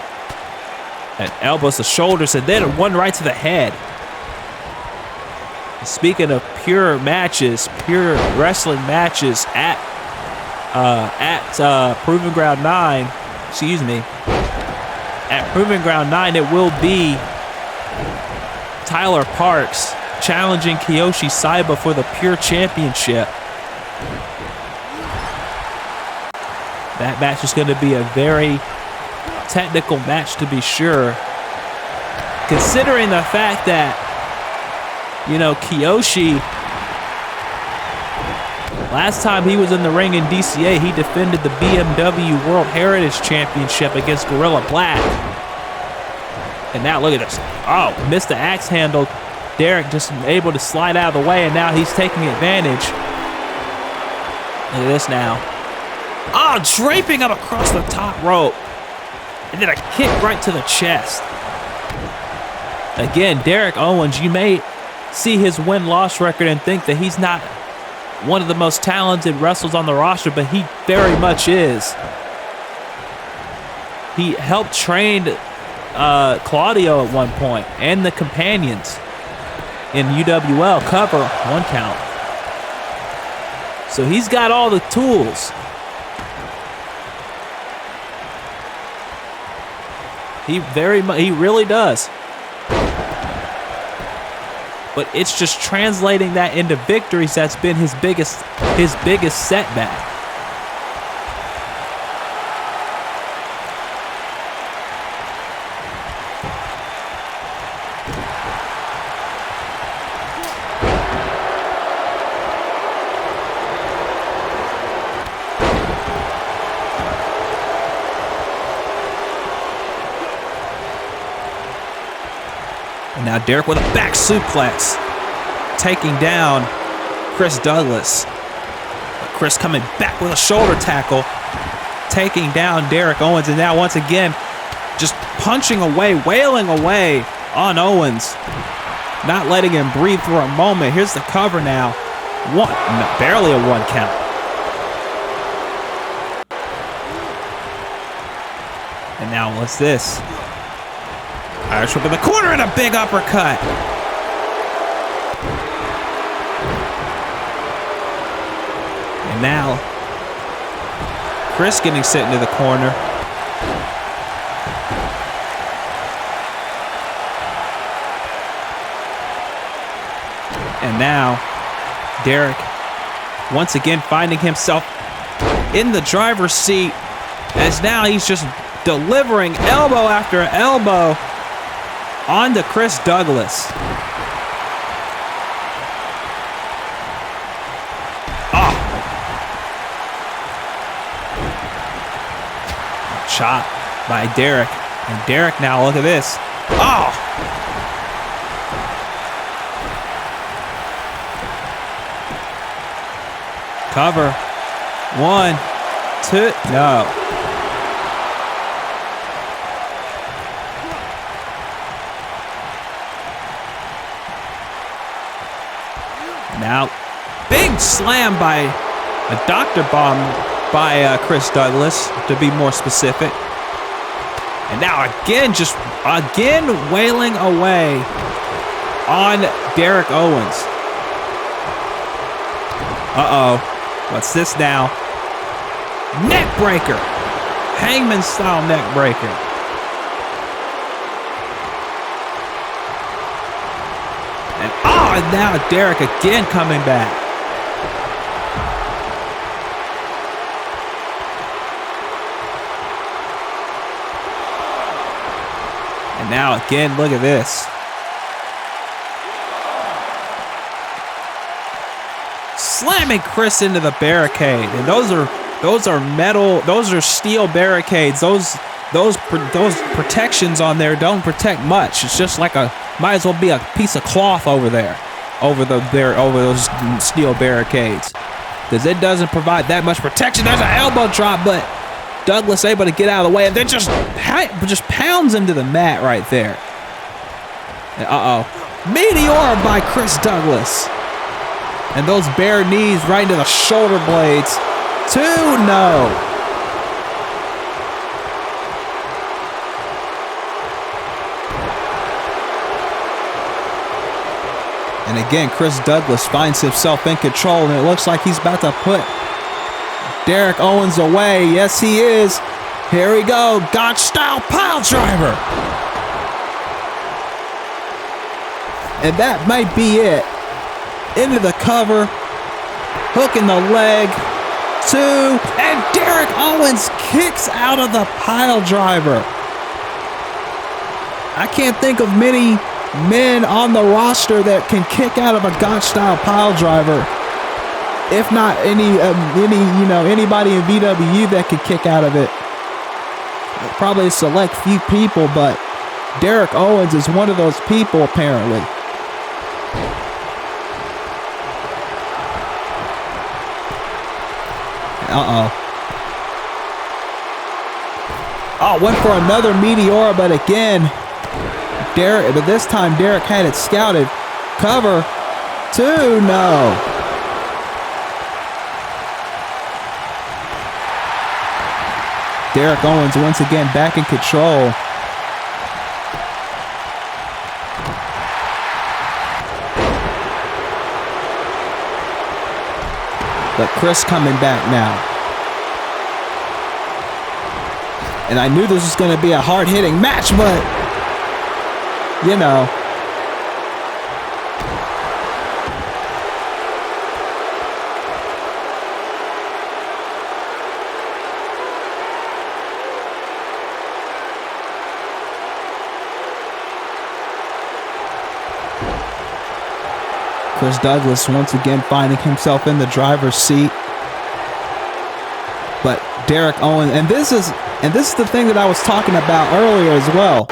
elbows the shoulders and then one right to the head. Speaking of pure wrestling matches at Proving Ground 9, at Proving Ground 9, it will be Tyler Parks challenging Kiyoshi Saiba for the Pure Championship. That match is going to be a very technical match to be sure. Considering the fact that, Kiyoshi, last time he was in the ring in DCA, he defended the BMW World Heritage Championship against Gorilla Black. And now look at this. Oh, missed the axe handle. Derek just able to slide out of the way, and now he's taking advantage. Look at this now. Oh, draping him across the top rope. And then a kick right to the chest. Again, Derek Owens, you may see his win-loss record and think that he's not one of the most talented wrestlers on the roster, but he very much is. He helped train Claudio at one point and the companions in UWL cover 1 count. So he's got all the tools. He really does. But it's just translating that into victories that's been his biggest setback. Now Derek with a back suplex. taking down Chris Douglas. But Chris coming back with a shoulder tackle, taking down Derek Owens, and now once again just punching away, wailing away on Owens, not letting him breathe for a moment. Here's the cover now. Barely a 1 count. And now what's this? Irish whip in the corner and a big uppercut. And now Chris getting sent into the corner. And now Derek once again finding himself in the driver's seat, as now he's just delivering elbow after elbow onto Chris Douglas. Oh. Shot by Derek. And Derek now, look at this. Oh. Cover. 1, 2, no. Now, big slam by a doctor bomb by Chris Douglas, to be more specific. And now again, just again wailing away on Derek Owens. Uh-oh. What's this now? Neck breaker. Hangman style neck breaker. And now Derek again coming back. And now again, look at this. Slamming Chris into the barricade. And those are metal, those are steel barricades. Those protections on there don't protect much. It's just like might as well be a piece of cloth over there, over those steel barricades, because it doesn't provide that much protection. There's an elbow drop, but Douglas able to get out of the way, and then just pounds him to the mat right there. Uh-oh. Meteor by Chris Douglas. And those bare knees right into the shoulder blades. 2, no. And again, Chris Douglas finds himself in control, and it looks like he's about to put Derek Owens away. Yes, he is. Here we go. Gotch-style pile driver. And that might be it. Into the cover. Hook in the leg. 2. And Derek Owens kicks out of the pile driver. I can't think of many men on the roster that can kick out of a Gotch-style pile driver. If not anybody in VW that could kick out of it. Probably a select few people, but Derek Owens is one of those people apparently. Uh-oh. Oh, went for another Meteora, but again, but this time Derek had it scouted. Cover. 2, no. Derek Owens once again back in control. But Chris coming back now. And I knew this was going to be a hard-hitting match, but, you know. Chris Douglas once again finding himself in the driver's seat. But Derek Owens, and this is the thing that I was talking about earlier as well.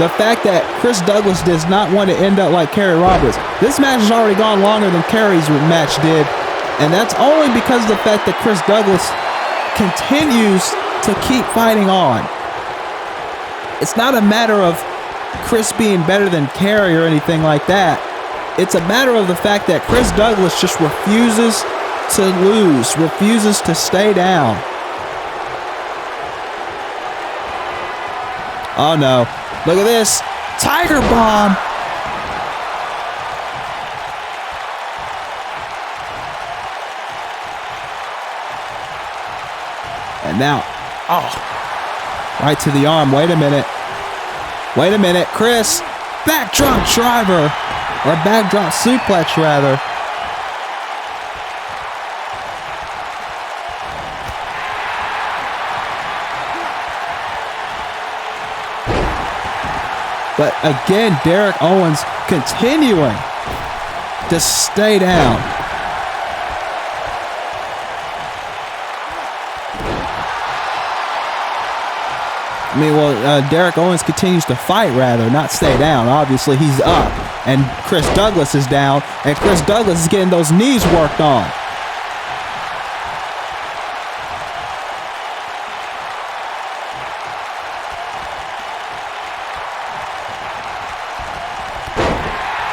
the fact that Chris Douglas does not want to end up like Kerry Roberts. This match has already gone longer than Kerry's match did, and that's only because of the fact that Chris Douglas continues to keep fighting on. It's not a matter of Chris being better than Kerry or anything like that. It's a matter of the fact that Chris Douglas just refuses to lose, refuses to stay down. Oh no, look at this, Tiger Bomb. And now, right to the arm. Wait a minute, Chris, backdrop driver, or backdrop suplex rather. But again, Derek Owens continuing to stay down. I mean, well, Derek Owens continues to fight, rather, not stay down. Obviously, he's up, and Chris Douglas is down, and Chris Douglas is getting those knees worked on.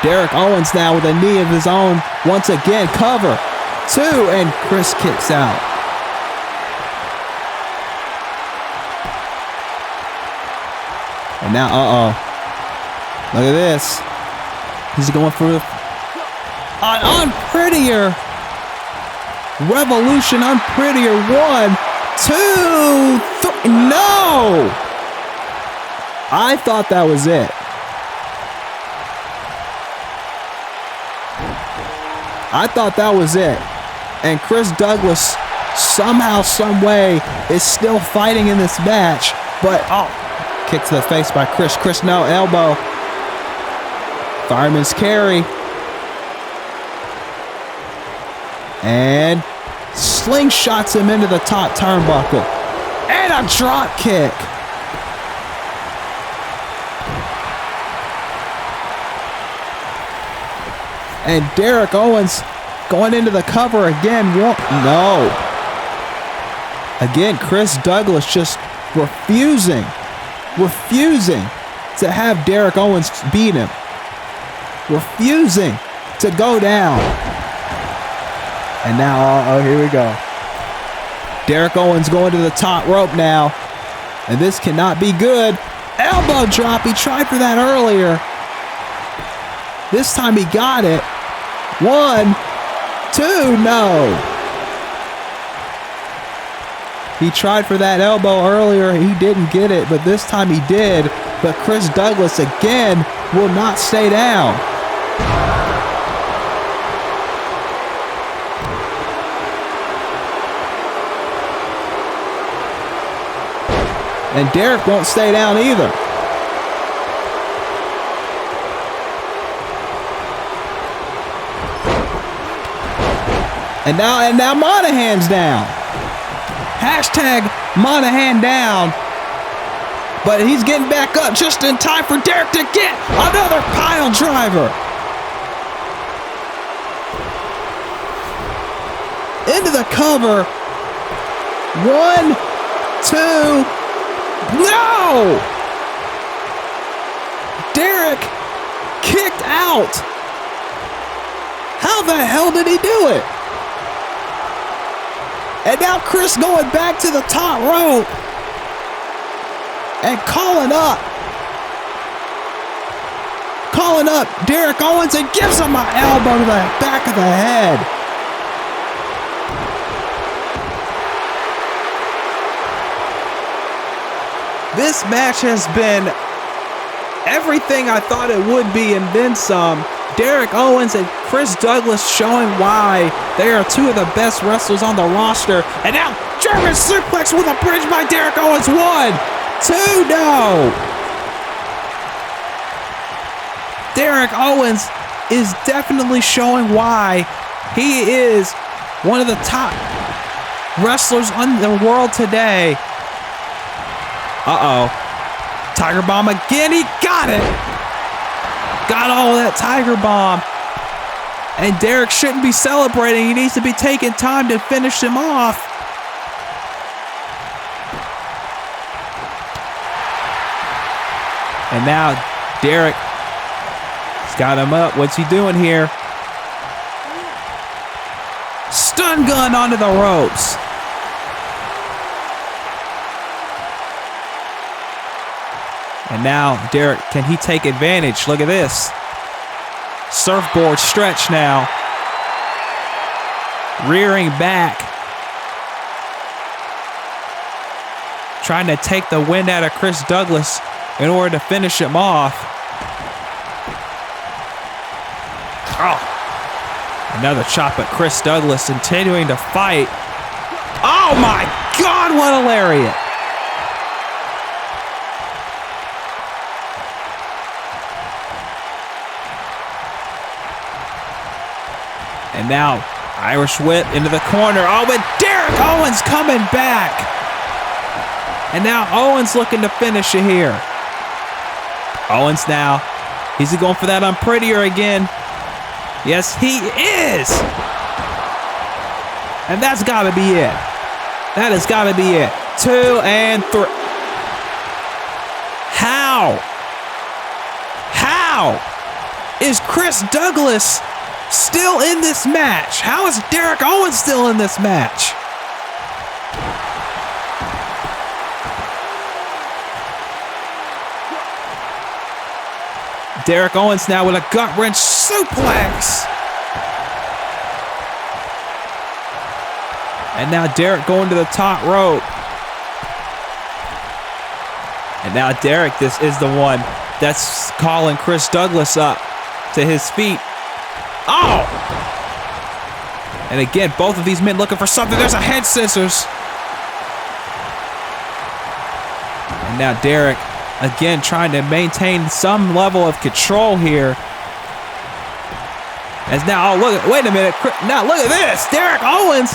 Derek Owens now with a knee of his own. Once again, cover. 2, and Chris kicks out. And now, look at this. He's going for an unprettier Revolution, unprettier 1, 2, 3. No! I thought that was it. I thought that was it. And Chris Douglas somehow, some way is still fighting in this match. But, kick to the face by Chris. Chris, no, elbow. Fireman's carry. And slingshots him into the top turnbuckle. And a drop kick. And Derek Owens going into the cover again. No. Again, Chris Douglas just refusing to have Derek Owens beat him. Refusing to go down. And now, here we go. Derek Owens going to the top rope now. And this cannot be good. Elbow drop. He tried for that earlier. This time he got it. 1, 2, no. He tried for that elbow earlier. He didn't get it, but this time he did. But Chris Douglas again will not stay down. And Derek won't stay down either. And now Monahan's down. Hashtag Monahan down. But he's getting back up just in time for Derek to get another pile driver. Into the cover. 1, 2. No! Derek kicked out. How the hell did he do it? And now Chris going back to the top rope and calling up Derek Owens and gives him an elbow to the back of the head. This match has been everything I thought it would be and then some. Derek Owens and Chris Douglas showing why they are 2 of the best wrestlers on the roster. And now German suplex with a bridge by Derek Owens. 1, 2, no. Derek Owens is definitely showing why he is one of the top wrestlers in the world today. Tiger Bomb again. He got got it. Got all that Tiger Bomb. And Derek shouldn't be celebrating. He needs to be taking time to finish him off. And now Derek has got him up. What's he doing here? Stun gun onto the ropes. And now Derek, can he take advantage? Look at this. Surfboard stretch now. Rearing back. Trying to take the wind out of Chris Douglas in order to finish him off. Oh. Another chop at Chris Douglas, continuing to fight. Oh my God, what a lariat. And now, Irish whip into the corner. Oh, but Derek Owens coming back. And now Owens looking to finish it here. Owens now. Is he going for that unprettier again? Yes, he is. And that's got to be it. That has got to be it. 2 and 3. How is Chris Douglas still in this match? How is Derek Owens still in this match? Derek Owens now with a gut-wrench suplex. And now Derek going to the top rope. And now Derek, this is the one that's calling Chris Douglas up to his feet. Oh! And again, both of these men looking for something. There's a head scissors. And now Derek, again, trying to maintain some level of control here. As now, oh, look, wait a minute. Now, look at this. Derek Owens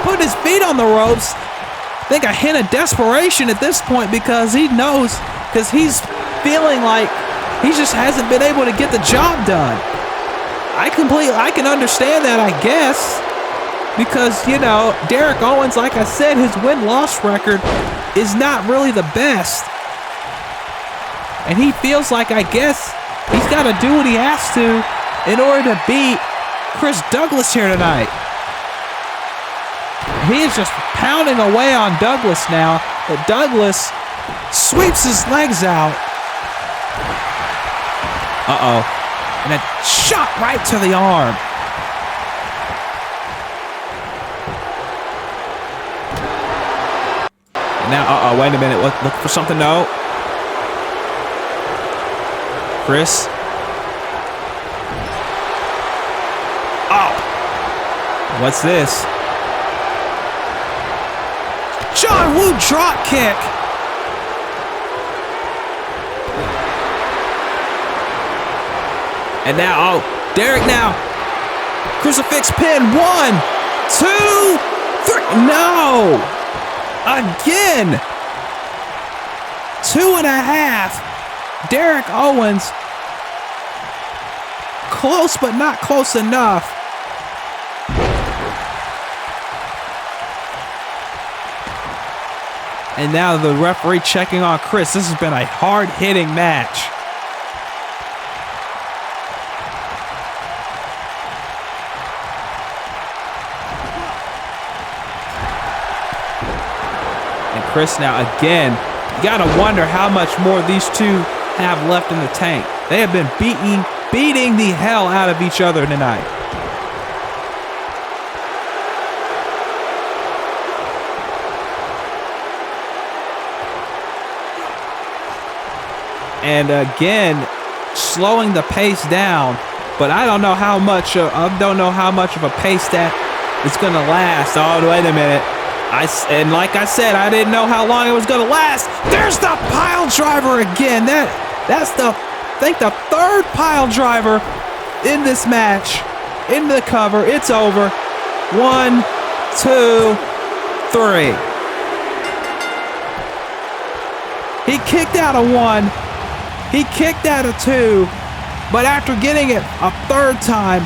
putting his feet on the ropes. I think a hint of desperation at this point because he knows, because he's feeling like he just hasn't been able to get the job done. I can understand that, I guess, because, you know, Derek Owens, like I said, his win-loss record is not really the best. And he feels like, I guess, he's got to do what he has to in order to beat Chris Douglas here tonight. He is just pounding away on Douglas now, but Douglas sweeps his legs out. Uh-oh. And a shot right to the arm. And now, wait a minute. Look for something. No. Chris. Oh. What's this? John Woo drop kick. And now, Derek now. Crucifix pin. 1, 2, 3. No. Again. 2.5. Derek Owens. Close, but not close enough. And now the referee checking on Chris. This has been a hard-hitting match. And Chris now again, you gotta wonder how much more these two have left in the tank. They have been beating the hell out of each other tonight. And again, slowing the pace down, but I don't know how much of a pace that is going to last. Oh, wait a minute. And like I said, I didn't know how long it was going to last. There's the pile driver again. That's the third pile driver in this match. In the cover, it's over. 1, 2, 3. He kicked out of one. He kicked out of 2, but after getting it a third time,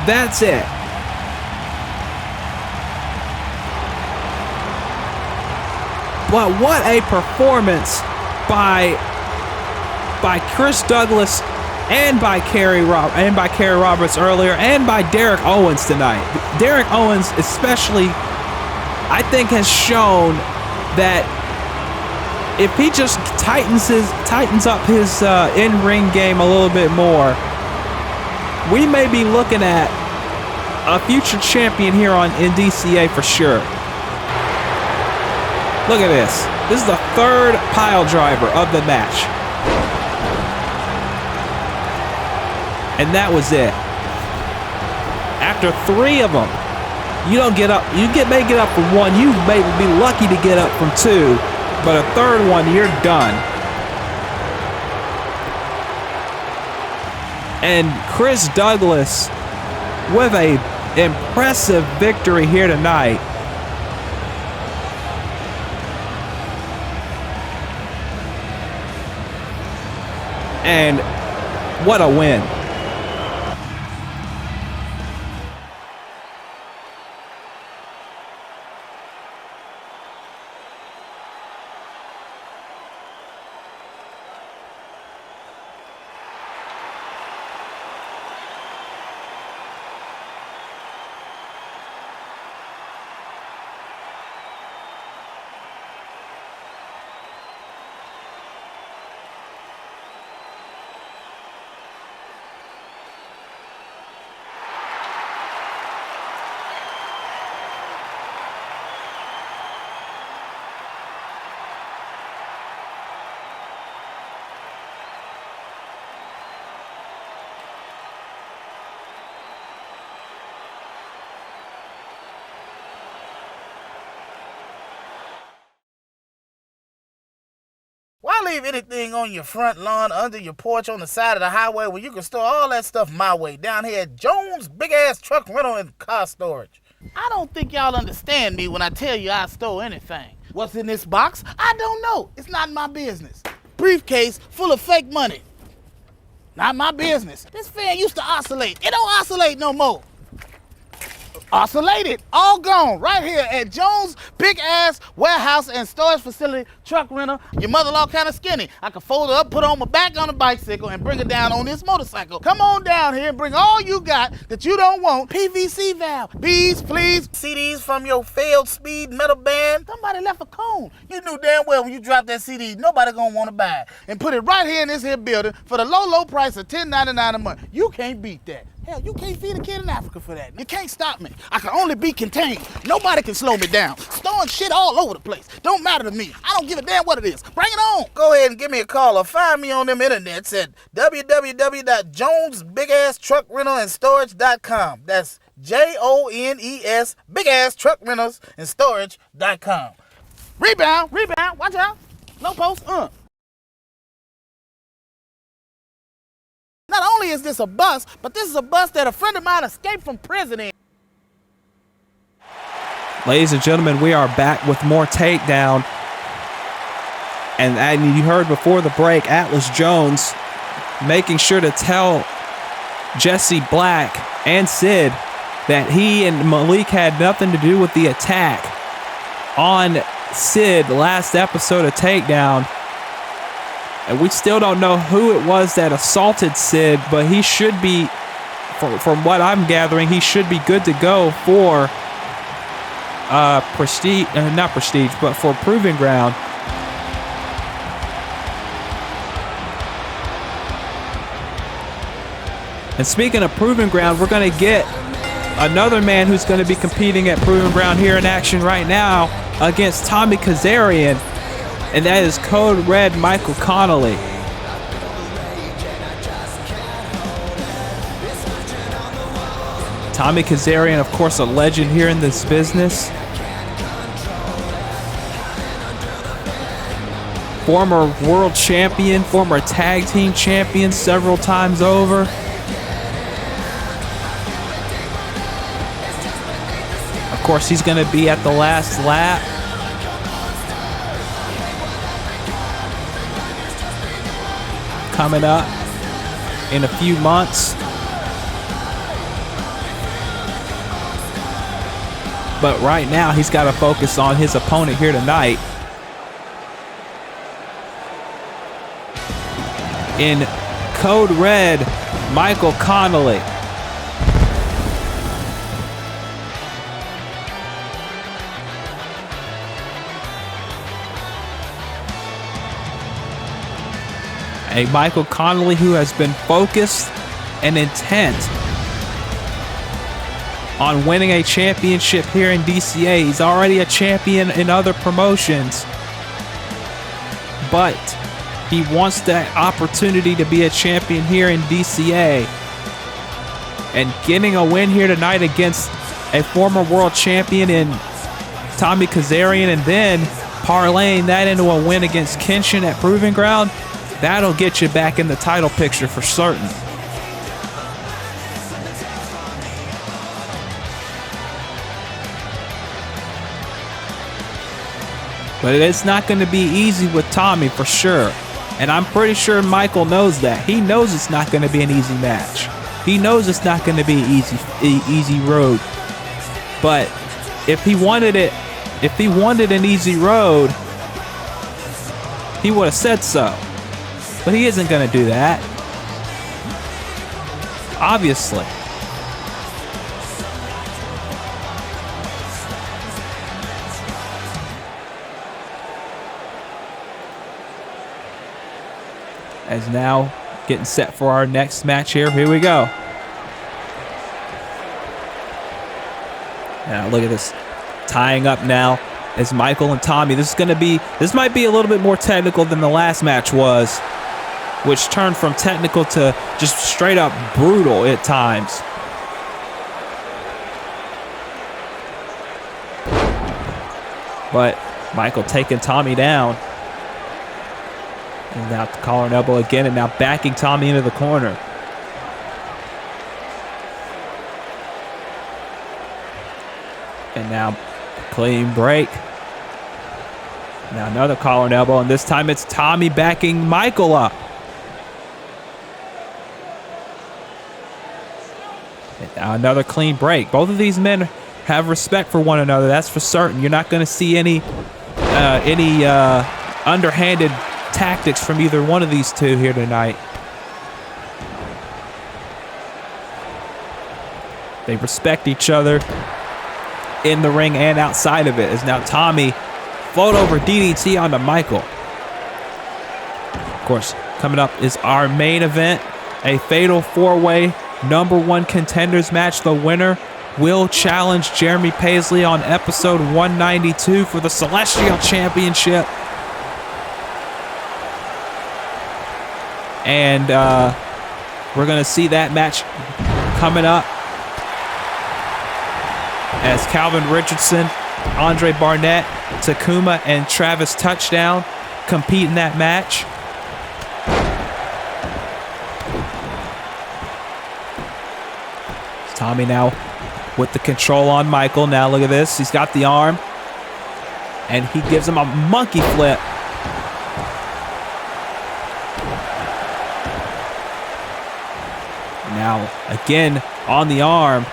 that's it. But what a performance by Chris Douglas and by Kerry Roberts earlier, and by Derek Owens tonight. Derek Owens especially, I think, has shown that if he just tightens up his in-ring game a little bit more, we may be looking at a future champion here in DCA for sure. Look at this. This is the third pile driver of the match. And that was it. After 3 of them, you don't get up. You may get up from 1. You may be lucky to get up from 2. But a third one, you're done. And Chris Douglas with a impressive victory here tonight. And what a win. Why leave anything on your front lawn, under your porch, on the side of the highway when you can store all that stuff my way, down here at Jones Big Ass Truck Rental and Car Storage? I don't think y'all understand me when I tell you I stole anything. What's in this box? I don't know. It's not my business. Briefcase full of fake money. Not my business. This fan used to oscillate. It don't oscillate no more. Oscillated, all gone, right here at Jones Big Ass Warehouse and Storage Facility Truck Rental. Your mother-in-law kind of skinny. I can fold her up, put her on my back on a bicycle, and bring her down on this motorcycle. Come on down here and bring all you got that you don't want. PVC valve, bees, fleas, CDs from your failed speed metal band. Somebody left a cone. You knew damn well when you dropped that CD, nobody gonna want to buy it. And put it right here in this here building for the low price of $10.99 a month. You can't beat that. Hell, you can't feed a kid in Africa for that. You can't stop me. I can only be contained. Nobody can slow me down. Storing shit all over the place. Don't matter to me. I don't give a damn what it is. Bring it on. Go ahead and give me a call or find me on them internets at www.jonesbigasstruckrentalstorage.com. That's JONES bigasstruckrentalstorage.com. Rebound. Watch out. Low post. Not only is this a bus, but this is a bus that a friend of mine escaped from prison in. Ladies and gentlemen, we are back with more Takedown. And you heard before the break, Atlas Jones making sure to tell Jesse Black and Sid that he and Malik had nothing to do with the attack on Sid last episode of Takedown. And we still don't know who it was that assaulted Sid, but he should be, from what I'm gathering, he should be good to go for for Proving Ground. And speaking of Proving Ground, we're going to get another man who's going to be competing at Proving Ground here in action right now against Tommy Kazarian. And that is Code Red Michael Connolly. Tommy Kazarian, of course, a legend here in this business. Former world champion, former tag team champion several times over. Of course, he's going to be at the last lap. coming up in a few months. But right now, he's got to focus on his opponent here tonight. In Code Red, Michael Connolly. A Michael Connolly who has been focused and intent on winning a championship here in DCA. He's already a champion in other promotions, but he wants that opportunity to be a champion here in DCA. And getting a win here tonight against a former world champion in Tommy Kazarian, and then parlaying that into a win against Kenshin at Proving Ground, that'll get you back in the title picture for certain. But it's not going to be easy with Tommy for sure. And I'm pretty sure Michael knows that. He knows it's not going to be an easy match. He knows it's not going to be easy road. But if he wanted an easy road, he would have said so. But he isn't going to do that. Obviously. As now getting set for our next match here. Here we go. Now look at this. Tying up now is Michael and Tommy. This might be a little bit more technical than the last match was, which turned from technical to just straight up brutal at times. But Michael taking Tommy down. And now collar and elbow again, and now backing Tommy into the corner. And now clean break. Now another collar and elbow, and this time it's Tommy backing Michael up. And now another clean break. Both of these men have respect for one another, that's for certain. You're not going to see any underhanded tactics from either one of these two here tonight. They respect each other in the ring and outside of it. As now Tommy float over DDT onto Michael. Of course, coming up is our main event, a fatal four-way #1 contenders match. The winner will challenge Jeremy Paisley on episode 192 for the Celestial Championship. And we're going to see that match coming up as Calvin Richardson, Andre Barnett, Takuma, and Travis Touchdown compete in that match. Tommy now with the control on Michael. Now look at this. He's got the arm. And he gives him a monkey flip. Now, again, on the arm.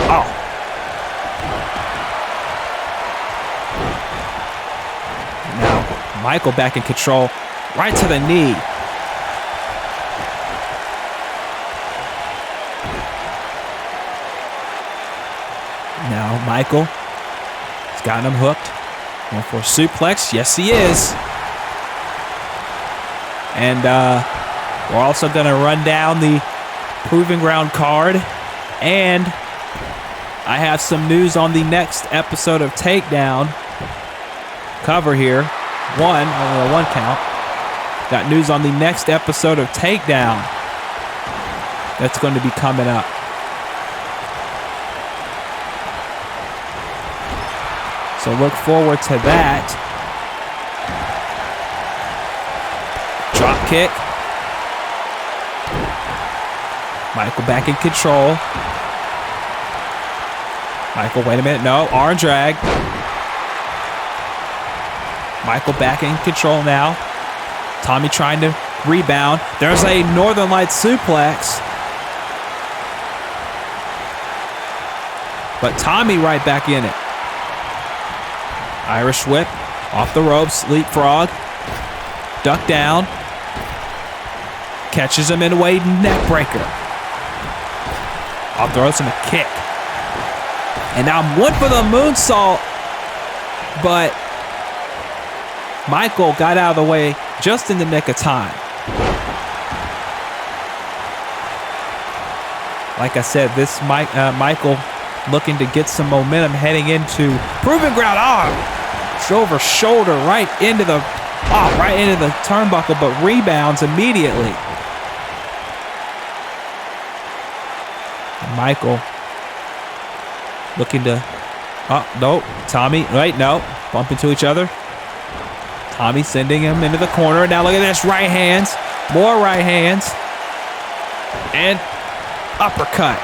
Oh. Now, Michael back in control. Right to the knee. Now, Michael has got him hooked. Going for a suplex. Yes, he is. And we're also going to run down the Proving Ground card. And I have some news on the next episode of Takedown. Cover here. Only one count. Got news on the next episode of Takedown. That's going to be coming up. So look forward to that. Drop kick. Michael back in control. Michael, wait a minute. No, arm drag. Michael back in control now. Tommy trying to rebound. There's a Northern Lights suplex. But Tommy right back in it. Irish whip. Off the ropes. Leapfrog. Duck down. Catches him in a way neck breaker. Off the ropes and a kick. And now went for the moonsault. But Michael got out of the way just in the nick of time. Like I said, this Michael looking to get some momentum heading into Proving Ground. Over shoulder right into the turnbuckle, but rebounds immediately. And Michael looking to, no, Tommy, right, no, bump into each other. Tommy sending him into the corner. Now look at this, right hands, more right hands, and uppercut.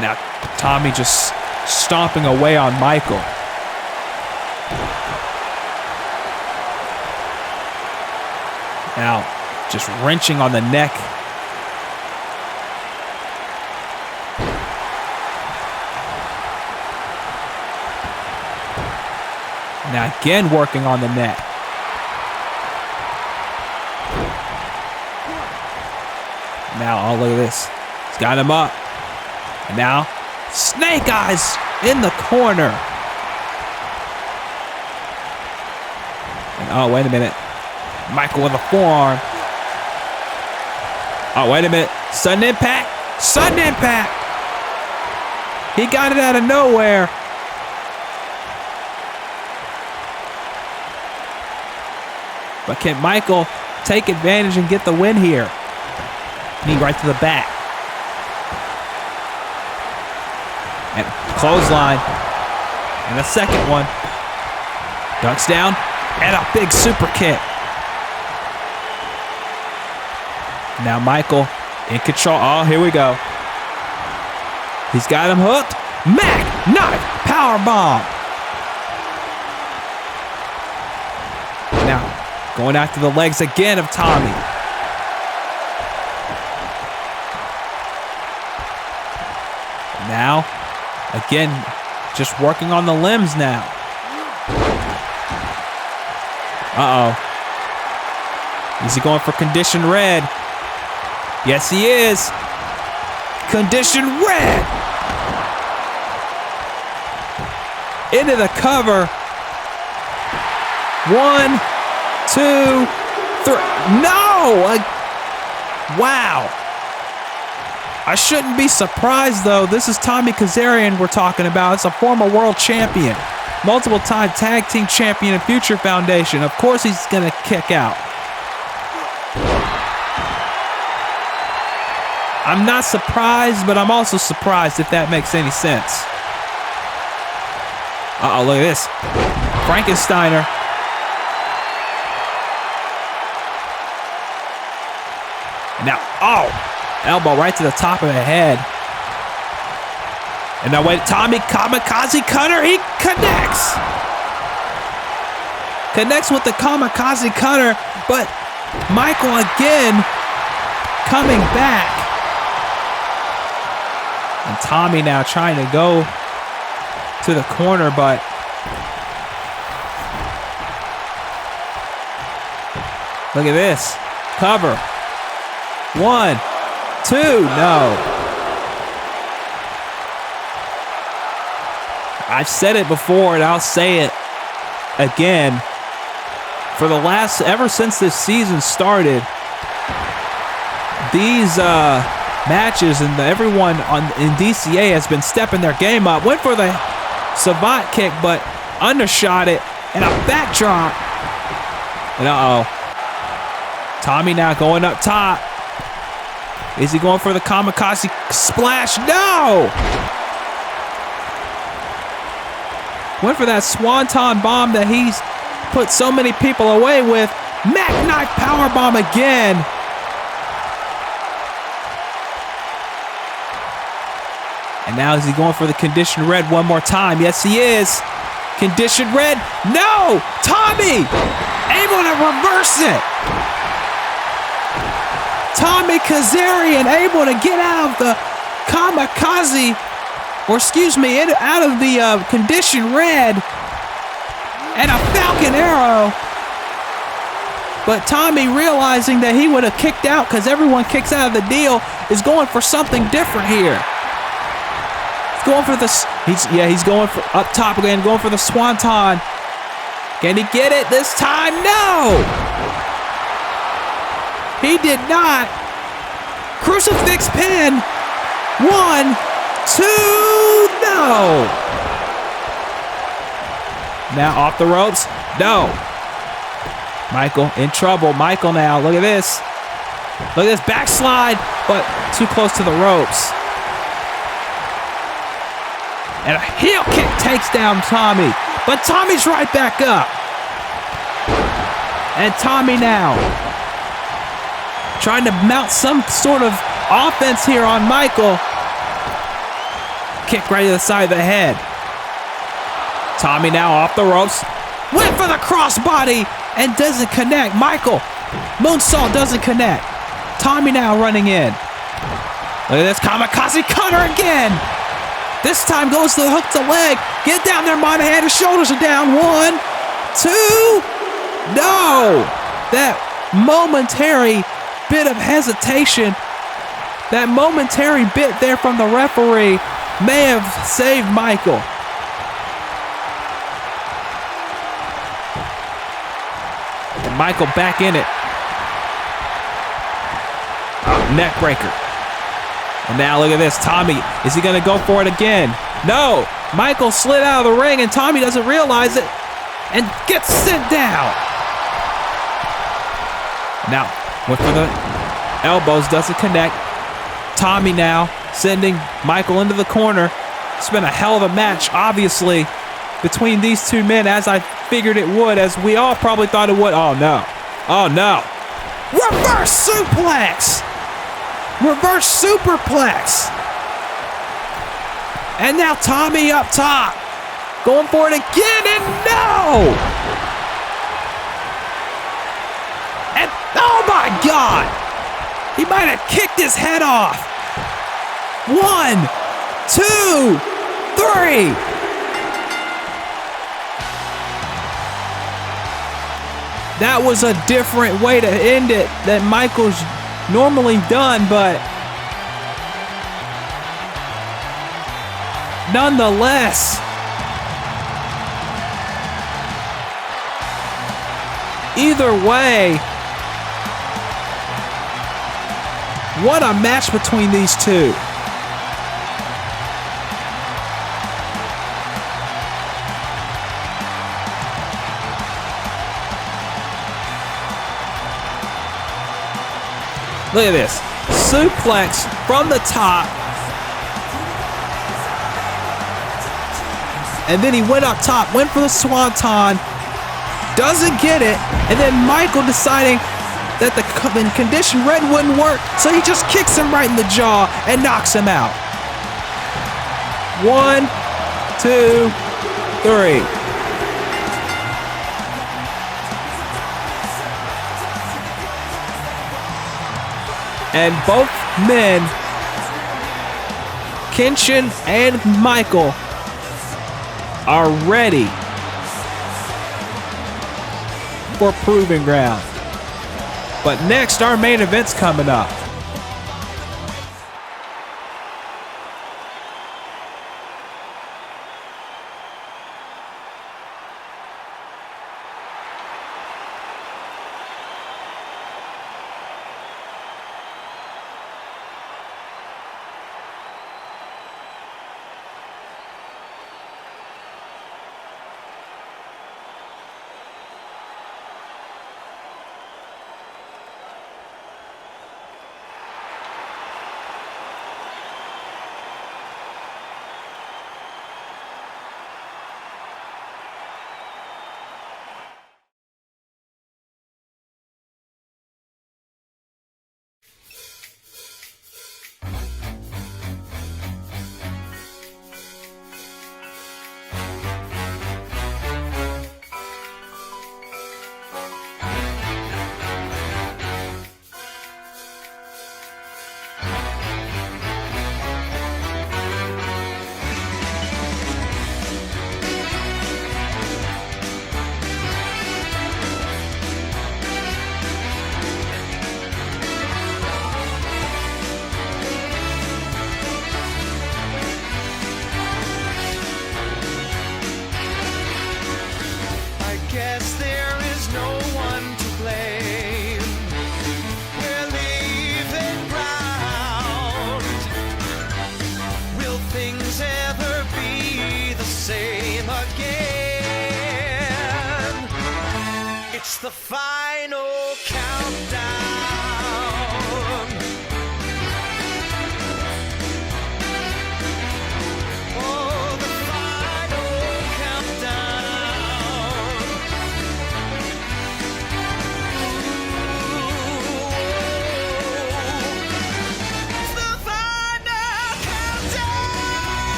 Now Tommy just stomping away on Michael. Now just wrenching on the neck. Now again working on the neck. Now, look at this. He's got him up. And now, Snake Eyes in the corner. And wait a minute. Michael with a forearm. Wait a minute. Sudden impact. Sudden impact. He got it out of nowhere. But can Michael take advantage and get the win here? Knee right to the back. And clothesline. And a second one. Ducks down. And a big super kick. Now Michael in control. Oh, here we go. He's got him hooked. Mac knife power bomb. Now going after the legs again of Tommy. Now, again, just working on the limbs now. Is he going for condition red? Yes, he is. Condition red. Into the cover. 1, 2, 3. No! Wow. I shouldn't be surprised, though. This is Tommy Kazarian we're talking about. It's a former world champion. Multiple-time tag team champion in Future Foundation. Of course he's going to kick out. I'm not surprised, but I'm also surprised if that makes any sense. Look at this. Frankensteiner. And now, elbow right to the top of the head. And now wait, Tommy Kamikaze Cutter, he connects. Connects with the Kamikaze Cutter, but Michael again coming back. And Tommy now trying to go to the corner, but look at this. Cover. 1, 2, no. I've said it before and I'll say it again. Ever since this season started, these matches and everyone in DCA has been stepping their game up. Went for the savant kick, but undershot it, and a backdrop. And Tommy now going up top. Is he going for the kamikaze splash? No! Went for that swanton bomb that he's put so many people away with. Mac knife power bomb again. And now is he going for the conditioned red one more time? Yes, he is. Conditioned red. No! Tommy! Able to reverse it. Tommy Kazarian able to get out of the kamikaze, or excuse me, out of the conditioned red. And a Falcon Arrow. But Tommy, realizing that he would have kicked out because everyone kicks out of the deal, is going for something different here. He's going for this. He's going for up top again, going for the Swanton. Can he get it this time? No! He did not. Crucifix pin. 1, 2, no! Now off the ropes. No. Michael in trouble. Michael now. Look at this. Look at this backslide, but too close to the ropes. And a heel kick takes down Tommy. But Tommy's right back up. And Tommy now trying to mount some sort of offense here on Michael. Kick right to the side of the head. Tommy now off the ropes. Went for the crossbody and doesn't connect. Michael, moonsault doesn't connect. Tommy now running in. Look at this kamikaze cutter again. This time goes to the hook to leg. Get down there, Monahan. His shoulders are down. 1, 2. No. That momentary bit of hesitation, that momentary bit there from the referee may have saved Michael. And Michael back in it. Neck breaker. And now look at this. Tommy, is he going to go for it again? No. Michael slid out of the ring and Tommy doesn't realize it and gets sent down. Now, went for the elbows, doesn't connect. Tommy now sending Michael into the corner. It's been a hell of a match, obviously, between these two men, as I figured it would, as we all probably thought it would. Oh, no. Oh, no. Reverse suplex. Reverse superplex. And now Tommy up top. Going for it again, and no! And oh my God! He might have kicked his head off. 1, 2, 3. That was a different way to end it than Michael's normally done, but nonetheless, either way, what a match between these two. Look at this. Suplex from the top. And then he went up top, went for the swanton. Doesn't get it. And then Michael deciding that the condition red wouldn't work, so he just kicks him right in the jaw and knocks him out. 1, 2, 3. And both men, Kenshin and Michael, are ready for Proving Ground. But next, our main event's coming up.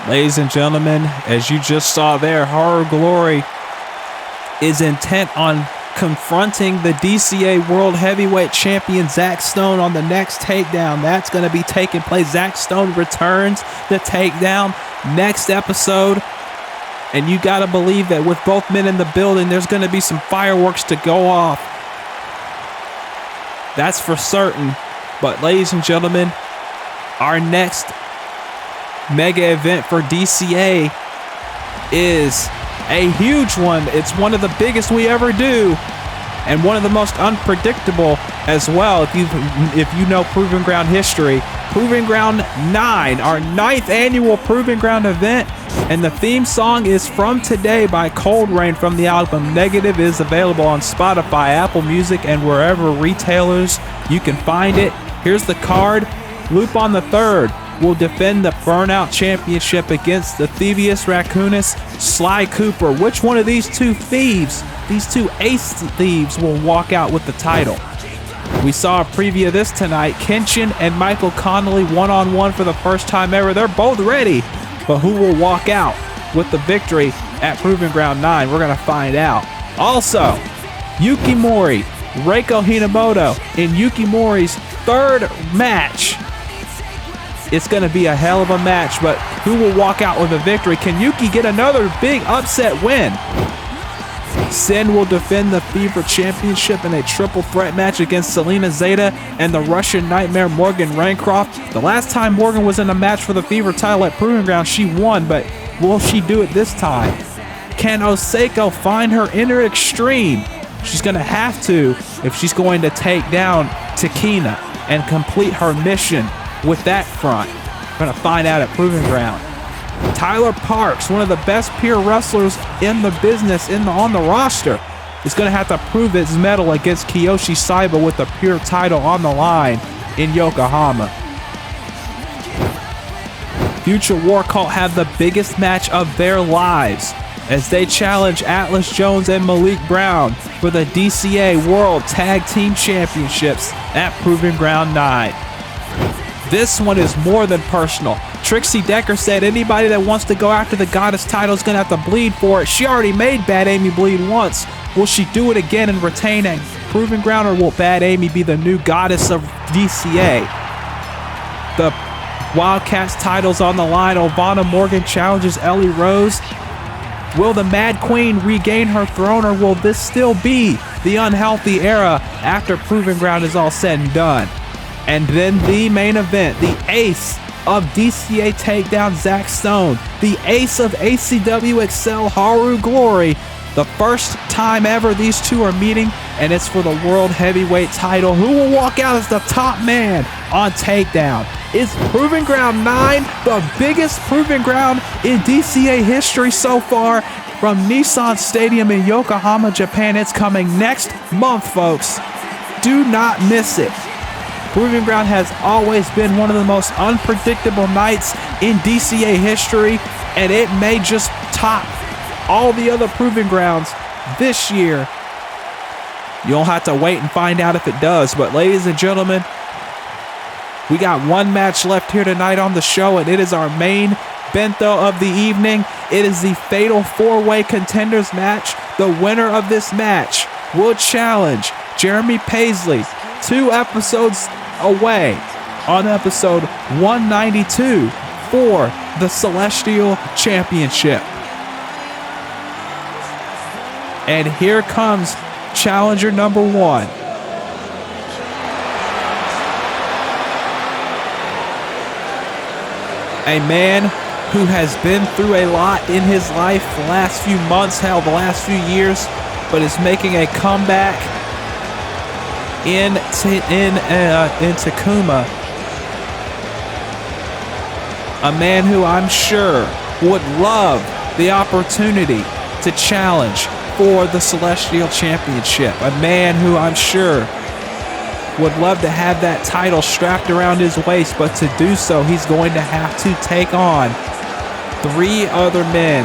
Ladies and gentlemen, as you just saw there, Horror Glory is intent on confronting the DCA World Heavyweight Champion Zach Stone on the next Takedown. That's going to be taking place. Zach Stone returns the Takedown next episode. And you got to believe that with both men in the building, there's going to be some fireworks to go off. That's for certain. But ladies and gentlemen, our next mega event for DCA is a huge one. It's one of the biggest we ever do, and one of the most unpredictable as well. If you know Proving Ground history, Proving Ground 9, our 9th annual Proving Ground event, and the theme song is From Today by Cold Rain from the album Negative. Is available on Spotify, Apple Music, and wherever retailers you can find it. Here's the card. Lupon the Third will defend the Burnout Championship against the Thievius Raccoonus, Sly Cooper. Which one of these two thieves, these two ace thieves, will walk out with the title? We saw a preview of this tonight. Kenshin and Michael Connolly one-on-one for the first time ever. They're both ready, but who will walk out with the victory at Proving Ground 9? We're going to find out. Also, Yuki Mori, Reiko Hinamoto in Yuki Mori's third match. It's going to be a hell of a match, but who will walk out with a victory? Can Yuki get another big upset win? Sin will defend the Fever Championship in a triple threat match against Selena Zeta and the Russian Nightmare Morgan Rancroft. The last time Morgan was in a match for the Fever title at Proving Ground, she won, but will she do it this time? Can Oseko find her inner extreme? She's going to have to if she's going to take down Takuma and complete her mission with that front. We're going to find out at Proving Ground. Tyler Parks, one of the best pure wrestlers in the business on the roster, is going to have to prove his mettle against Kiyoshi Saiba with the pure title on the line in Yokohama. Future War Cult have the biggest match of their lives as they challenge Atlas Jones and Malik Brown for the DCA World Tag Team Championships at Proving Ground 9. This one is more than personal. Trixie Decker said anybody that wants to go after the Goddess title is going to have to bleed for it. She already made Bad Amy bleed once. Will she do it again and retain a Proving Ground, or will Bad Amy be the new Goddess of DCA? The Wildcats titles on the line. Ovana Morgan challenges Ellie Rose. Will the Mad Queen regain her throne, or will this still be the unhealthy era after Proving Ground is all said and done? And then the main event, the ace of DCA Takedown, Zach Stone, the ace of ACW Excel, Haru Glory. The first time ever these two are meeting, and it's for the World Heavyweight title. Who will walk out as the top man on Takedown? Is Proving Ground 9 the biggest Proving Ground in DCA history so far? From Nissan Stadium in Yokohama, Japan. It's coming next month, folks. Do not miss it. Proving Ground has always been one of the most unpredictable nights in DCA history, and it may just top all the other Proving Grounds this year. You'll have to wait and find out if it does. But ladies and gentlemen, we got one match left here tonight on the show, and it is our main bento of the evening. It is the Fatal 4-Way Contenders match. The winner of this match will challenge Jeremy Paisley 2 episodes away on episode 192 for the Celestial Championship. And here comes challenger number 1. A man who has been through a lot in his life the last few months, hell, the last few years, but is making a comeback in Takuma. A man who I'm sure would love the opportunity to challenge for the Celestial Championship. A man who I'm sure would love to have that title strapped around his waist, but to do so, he's going to have to take on 3 other men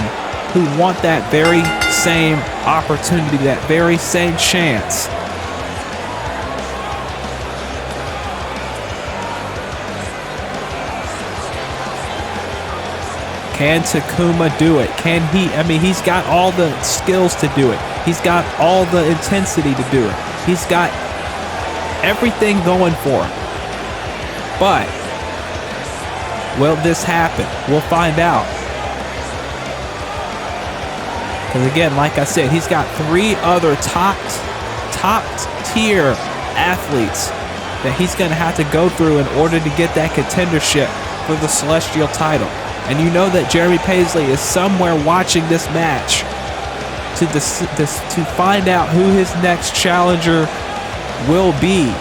who want that very same opportunity, that very same chance. Can Takuma do it? Can he? I mean, he's got all the skills to do it. He's got all the intensity to do it. He's got everything going for him. But will this happen? We'll find out. Because again, like I said, he's got 3 other top tier athletes that he's going to have to go through in order to get that contendership for the Celestial title. And you know that Jeremy Paisley is somewhere watching this match to find out who his next challenger will be.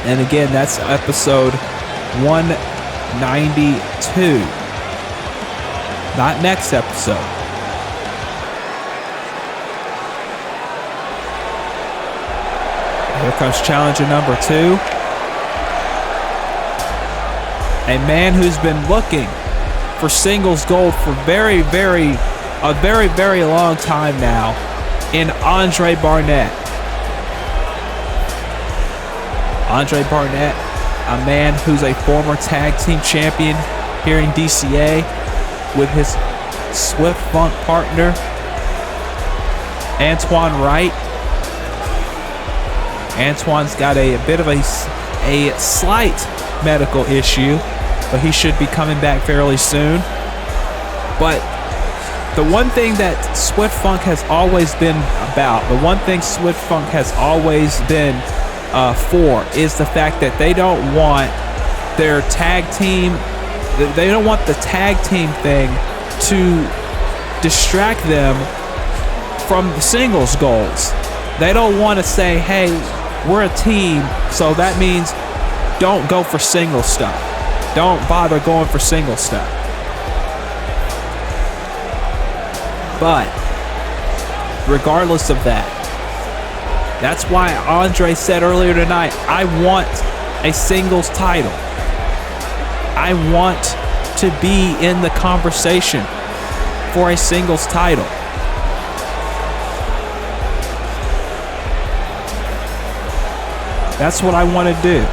And again, that's episode 192. Not next episode. Here comes challenger number 2. A man who's been looking for singles gold for a very, very long time now in Andre Barnett. Andre Barnett, a man who's a former tag team champion here in DCA with his Swift Funk partner, Antoine Wright. Antoine's got a bit of a slight medical issue, but he should be coming back fairly soon. But the one thing that Swift Funk has always been about, the one thing Swift Funk has always been for, is the fact that they don't want their tag team, they don't want the tag team thing to distract them from the singles goals. They don't want to say, hey, we're a team, so that means don't go for single stuff. Don't bother going for single stuff. But regardless of that, that's why Andre said earlier tonight, I want a singles title. I want to be in the conversation for a singles title. That's what I want to do.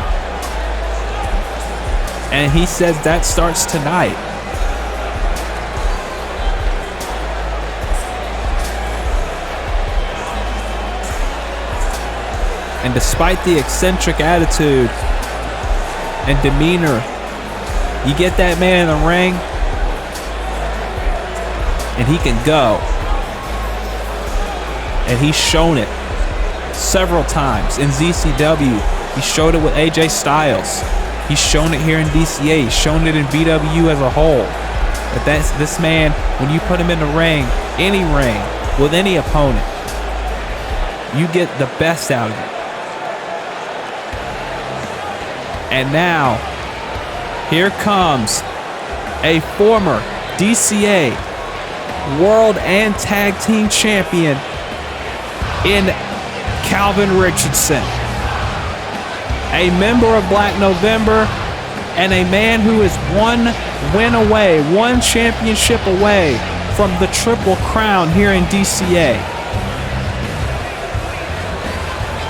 And he says that starts tonight. And despite the eccentric attitude and demeanor, you get that man in the ring and he can go. And he's shown it several times in ZCW. He showed it with AJ Styles. He's shown it here in DCA. He's shown it in BW as a whole. But that's this man, when you put him in the ring, any ring, with any opponent, you get the best out of it. And now, here comes a former DCA World and Tag Team Champion in Calvin Richardson. A member of Black November and a man who is one win away, one championship away from the Triple Crown here in DCA.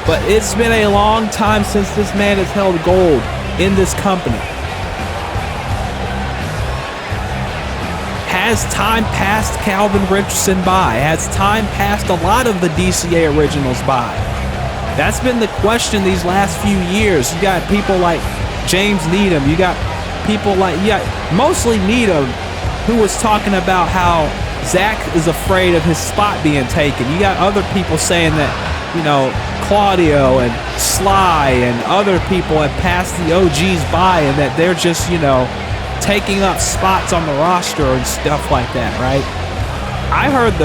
But it's been a long time since this man has held gold in this company. Has time passed Calvin Richardson by? Has time passed a lot of the DCA originals by? That's been the question these last few years. You got people like James Needham. You got people like, mostly Needham, who was talking about how Zach is afraid of his spot being taken. You got other people saying that, Claudio and Sly and other people have passed the OGs by and that they're just, taking up spots on the roster and stuff like that, right? I heard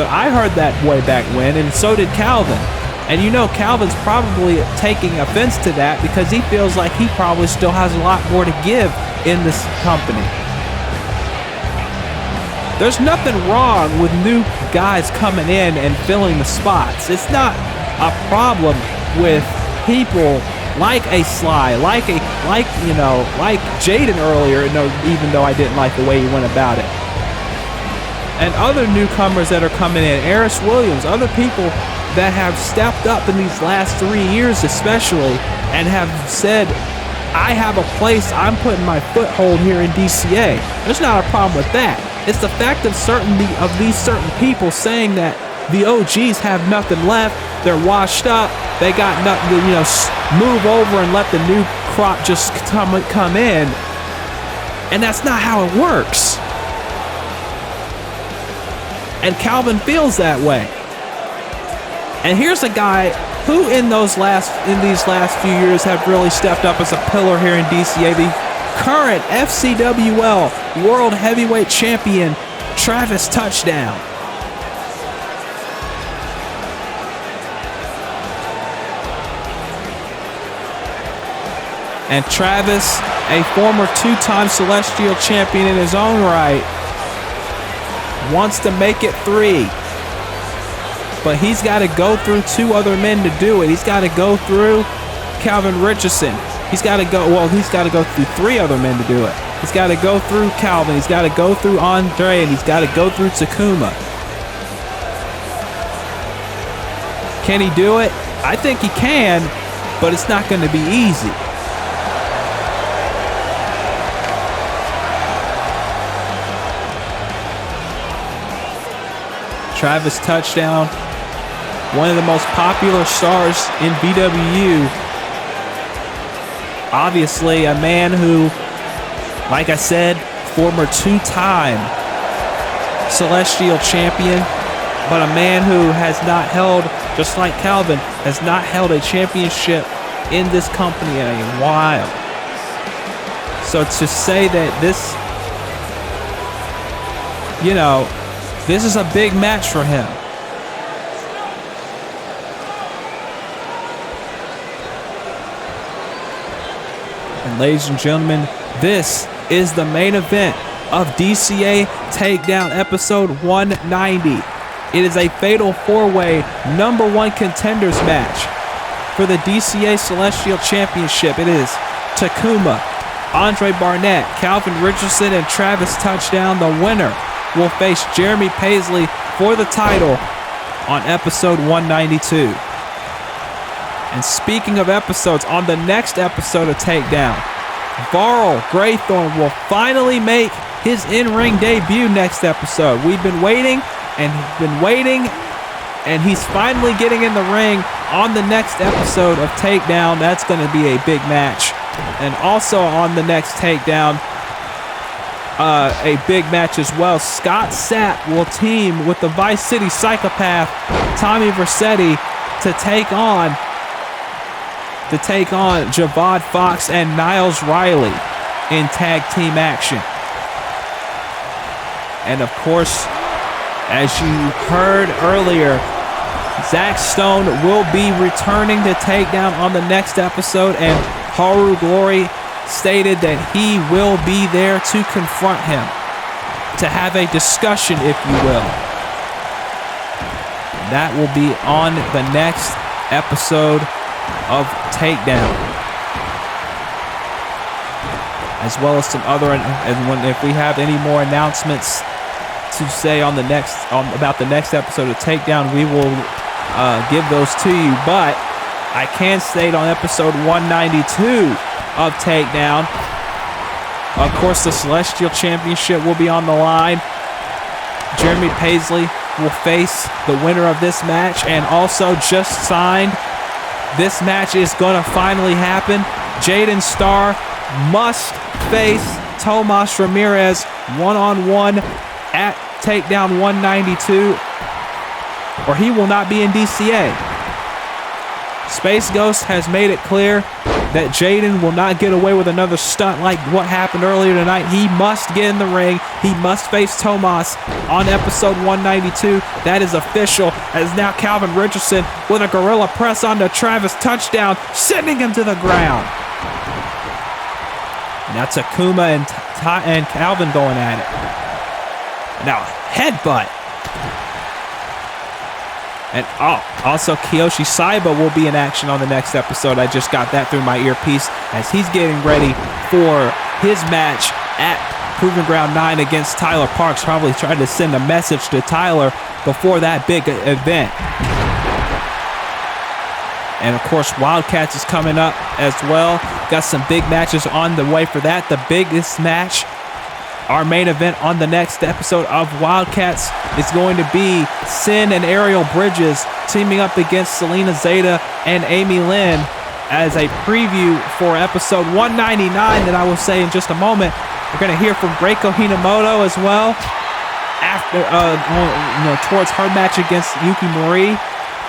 that way back when, and so did Calvin. And Calvin's probably taking offense to that because he feels like he probably still has a lot more to give in this company. There's nothing wrong with new guys coming in and filling the spots. It's not a problem with people like a Sly, like Jaden earlier, even though I didn't like the way he went about it. And other newcomers that are coming in, Eris Williams, other people that have stepped up in these last 3 years especially and have said, I have a place, I'm putting my foothold here in DCA. There's not a problem with that. It's the fact of these certain people saying that the OGs have nothing left, they're washed up, they got nothing to, move over and let the new crop just come in. And that's not how it works. And Calvin feels that way. And here's a guy who in these last few years have really stepped up as a pillar here in DCA, the current FCWL World Heavyweight Champion, Travis Touchdown. And Travis, a former two-time Celestial Champion in his own right, wants to make it 3. But he's got to go through 2 other men to do it. He's got to go through Calvin Richardson. He's got to go through 3 other men to do it. He's got to go through Calvin. He's got to go through Andre, and he's got to go through Takuma. Can he do it? I think he can, but it's not going to be easy. Travis Touchdown, one of the most popular stars in BWU. Obviously, a man who, like I said, former two-time Celestial Champion, but a man who has not held, just like Calvin, has not held a championship in this company in a while. So to say that this, this is a big match for him. And ladies and gentlemen, this is the main event of DCA Takedown episode 190. It is a fatal 4-way #1 contenders match for the DCA Celestial Championship. It is Takuma, Andre Barnett, Calvin Richardson, and Travis Touchdown. The winner will face Jeremy Paisley for the title on episode 192. And speaking of episodes, on the next episode of Takedown, Varl Graythorne will finally make his in-ring debut next episode. We've been waiting, and he's finally getting in the ring on the next episode of Takedown. That's going to be a big match. And also on the next Takedown, a big match as well. Scott Sapp will team with the Vice City Psychopath, Tommy Vercetti, to take on Javad Fox and Niles Riley in tag team action. And of course, as you heard earlier, Zach Stone will be returning to Takedown on the next episode, and Haru Glory stated that he will be there to confront him, to have a discussion, if you will. That will be on the next episode of Takedown, as well as some other, and if we have any more announcements to say on about the next episode of Takedown, we will give those to you. But I can state on episode 192 of Takedown, of course, the Celestial Championship will be on the line. Jeremy Paisley will face the winner of this match, and also just signed, this match is going to finally happen. Jaden Starr must face Tomas Ramirez one-on-one at Takedown 192, or he will not be in DCA. Space Ghost has made it clear that Jaden will not get away with another stunt like what happened earlier tonight. He must get in the ring. He must face Tomas on episode 192. That is official, as now Calvin Richardson with a gorilla press onto Travis Touchdown, sending him to the ground. Now Takuma and Calvin going at it. Now headbutt. And also Kiyoshi Saiba will be in action on the next episode. I just got that through my earpiece as he's getting ready for his match at Proving Ground 9 against Tyler Parks. Probably trying to send a message to Tyler before that big event. And, of course, Wildcats is coming up as well. Got some big matches on the way for that. The biggest match, our main event on the next episode of Wildcats, is going to be Sin and Ariel Bridges teaming up against Selena Zeta and Amy Lynn as a preview for episode 199 that I will say in just a moment. We're going to hear from Reiko Hinamoto as well after, towards her match against Yuki Marie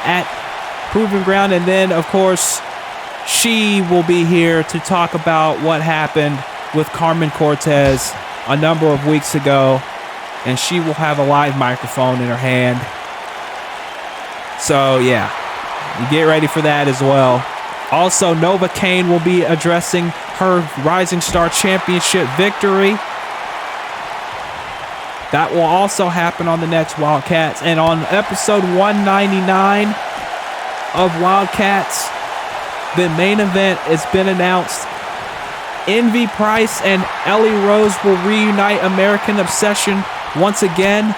at Proving Ground. And then, of course, she will be here to talk about what happened with Carmen Cortez a number of weeks ago. And she will have a live microphone in her hand. So, yeah, you get ready for that as well. Also, Nova Kane will be addressing her Rising Star Championship victory. That will also happen on the next Wildcats. And on episode 199 of Wildcats, the main event has been announced. Envy Price and Ellie Rose will reunite American Obsession once again,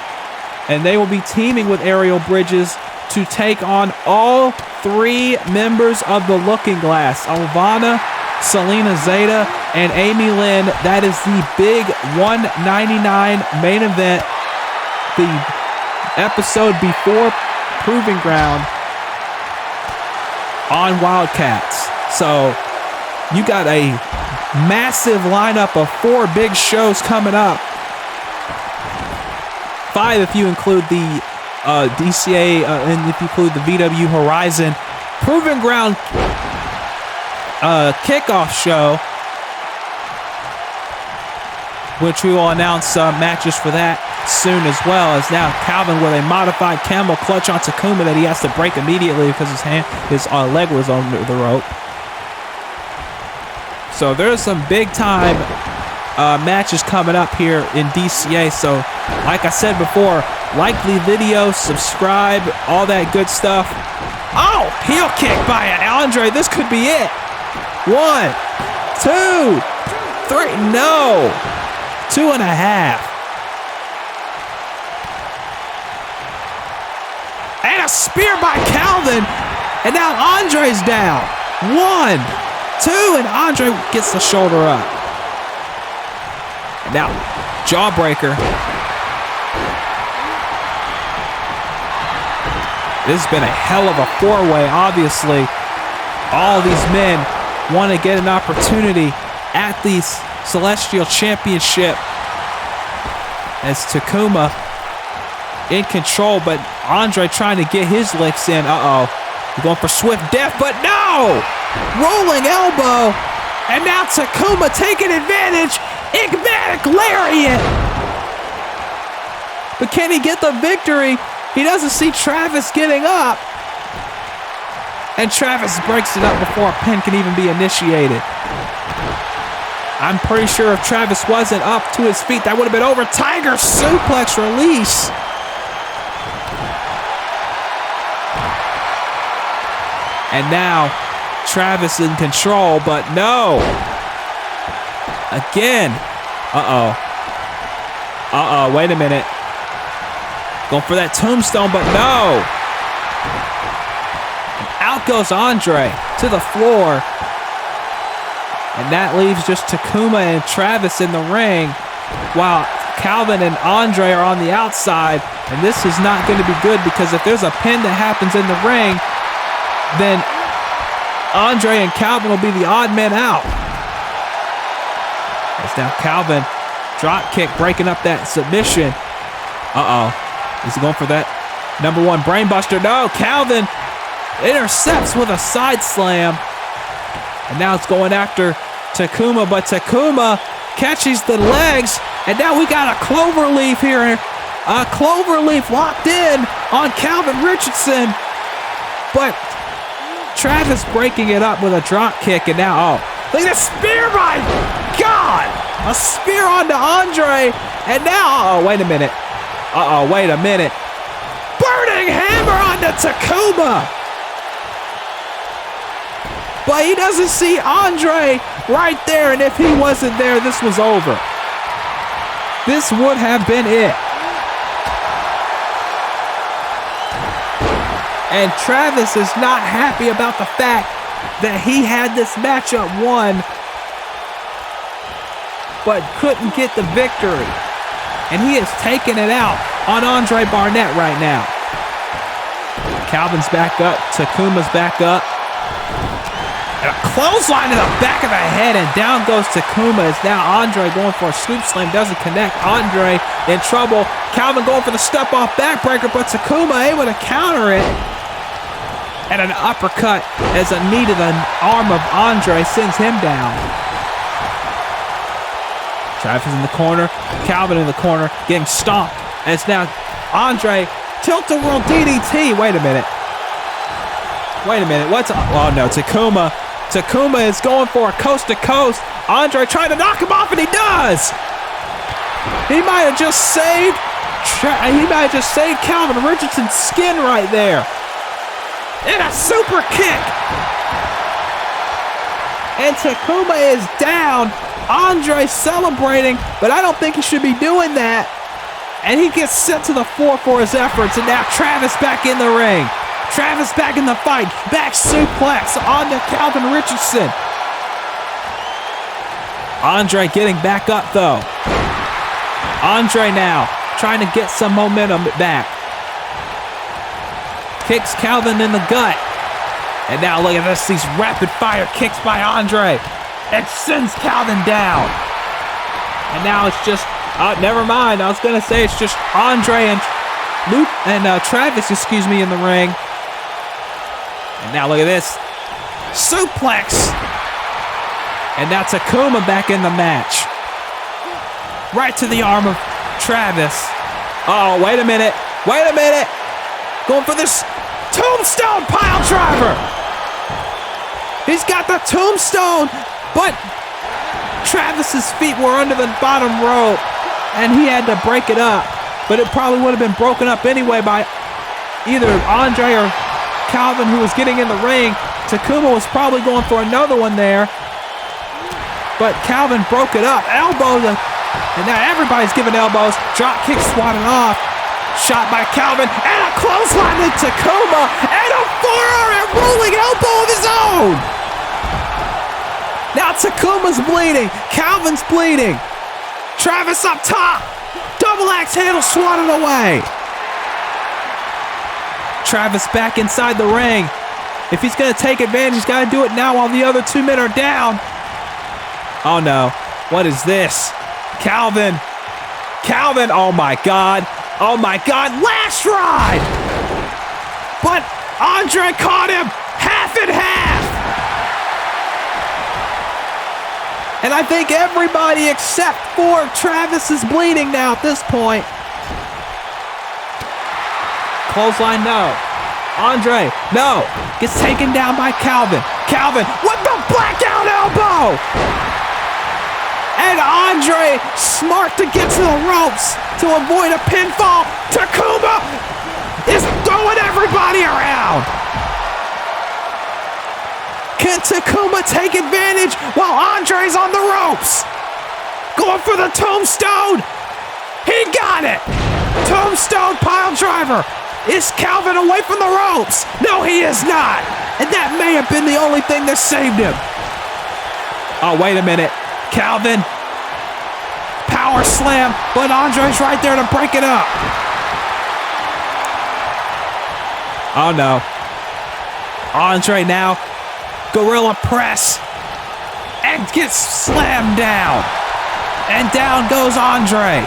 and they will be teaming with Ariel Bridges to take on all three members of the Looking Glass, Alvana, Selena Zeta, and Amy Lynn. That is the big 199 main event, the episode before Proving Ground on Wildcats. So you got a massive lineup of 4 big shows coming up. 5 if you include the DCA and if you include the VW Horizon Proving Ground kickoff show, which we will announce matches for that soon as well. As now Calvin with a modified camel clutch on Takuma that he has to break immediately because his leg was on the rope. So there's some big time matches coming up here in DCA. So like I said before, like the video, subscribe, all that good stuff. Oh, heel kick by Andre. This could be it. 1, 2, 3. No. 2.5. And a spear by Calvin. And now Andre's down. 1, 2, and Andre gets the shoulder up. And now, Jawbreaker. This has been a hell of a 4-way, obviously. All these men want to get an opportunity at the Celestial Championship as Takuma in control, but Andre trying to get his licks in. He's going for swift death, but no! Rolling elbow, and now Takuma taking advantage. Enigmatic lariat. But can he get the victory? He doesn't see Travis getting up. And Travis breaks it up before a pin can even be initiated. I'm pretty sure if Travis wasn't up to his feet, that would have been over. Tiger suplex release. And now Travis in control, but no. Again. Wait a minute. Going for that tombstone, but no. And out goes Andre to the floor. And that leaves just Takuma and Travis in the ring, while Calvin and Andre are on the outside. And this is not going to be good, because if there's a pin that happens in the ring, then Andre and Calvin will be the odd men out. As now Calvin, drop kick, breaking up that submission. Is he going for that number 1 brainbuster? No, Calvin intercepts with a side slam. And now it's going after Takuma, but Takuma catches the legs. And now we got a cloverleaf here. A cloverleaf locked in on Calvin Richardson. But Travis breaking it up with a drop kick. And now, look at the spear, my God! A spear onto Andre. And now, wait a minute. Wait a minute. Burning hammer onto Takuma. But he doesn't see Andre right there. And if he wasn't there, this was over. This would have been it. And Travis is not happy about the fact that he had this matchup won, but couldn't get the victory. And he is taking it out on Andre Barnett right now. Calvin's back up. Takuma's back up. And a clothesline to the back of the head, and down goes Takuma. As now Andre going for a scoop slam, doesn't connect. Andre in trouble. Calvin going for the step-off backbreaker, but Takuma able to counter it. And an uppercut as a knee to the arm of Andre sends him down. Travis in the corner, Calvin in the corner, getting stomped. As now Andre tilt-a-whirl DDT. Wait a minute. What's... Oh, no. Takuma is going for a coast-to-coast. Andre trying to knock him off, and he does. He might have just saved... Calvin Richardson's skin right there. And a super kick. And Takuma is down. Andre celebrating, but I don't think he should be doing that. And he gets sent to the floor for his efforts. And now Travis back in the ring. Travis back in the fight. Back suplex on to Calvin Richardson. Andre getting back up though. Andre now trying to get some momentum back. Kicks Calvin in the gut. And now look at this, these rapid fire kicks by Andre. It sends Calvin down. And now it's just, never mind. I was going to say it's just Andre and Travis, in the ring. And now look at this. Suplex. And now Takuma back in the match. Right to the arm of Travis. Oh, wait a minute. Going for this tombstone pile driver. He's got the tombstone, but Travis's feet were under the bottom rope, and he had to break it up. But it probably would have been broken up anyway by either Andre or Calvin, who was getting in the ring. Takuma was probably going for another one there, but Calvin broke it up. Elbows, and now everybody's giving elbows. Drop kick swatted off. Shot by Calvin, and a clothesline to Takuma, and a forearm and rolling elbow of his own. Now Takuma's bleeding. Calvin's bleeding. Travis up top. Double axe handle swatted away. Travis back inside the ring. If he's going to take advantage, he's got to do it now while the other 2 men are down. Oh no. What is this? Calvin, oh my God. Last ride! But Andre caught him half and half. And I think everybody except for Travis is bleeding now at this point. Clothesline, no. Andre, no. Gets taken down by Calvin. Calvin with the blackout elbow. And Andre, smart to get to the ropes to avoid a pinfall. Takuma is throwing everybody around. Can Takuma take advantage while Andre's on the ropes? Going for the tombstone. He got it. Tombstone pile driver. Is Calvin away from the ropes? No, he is not. And that may have been the only thing that saved him. Oh, wait a minute. Calvin, power slam, but Andre's right there to break it up. Oh no. Andre now, gorilla press, and gets slammed down. And down goes Andre.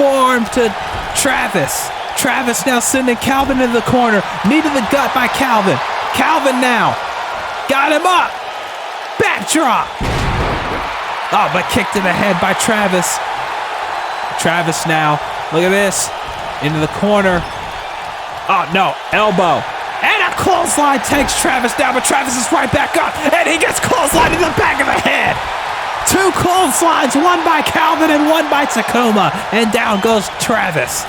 Forearm to Travis. Travis now sending Calvin into the corner. Knee to the gut by Calvin. Calvin now, got him up. Backdrop. Oh, but kicked in the head by Travis. Travis now, look at this. Into the corner. Oh, no, elbow. And a clothesline takes Travis down, but Travis is right back up. And he gets clotheslined in the back of the head. 2 clotheslines, one by Calvin and one by Takuma. And down goes Travis.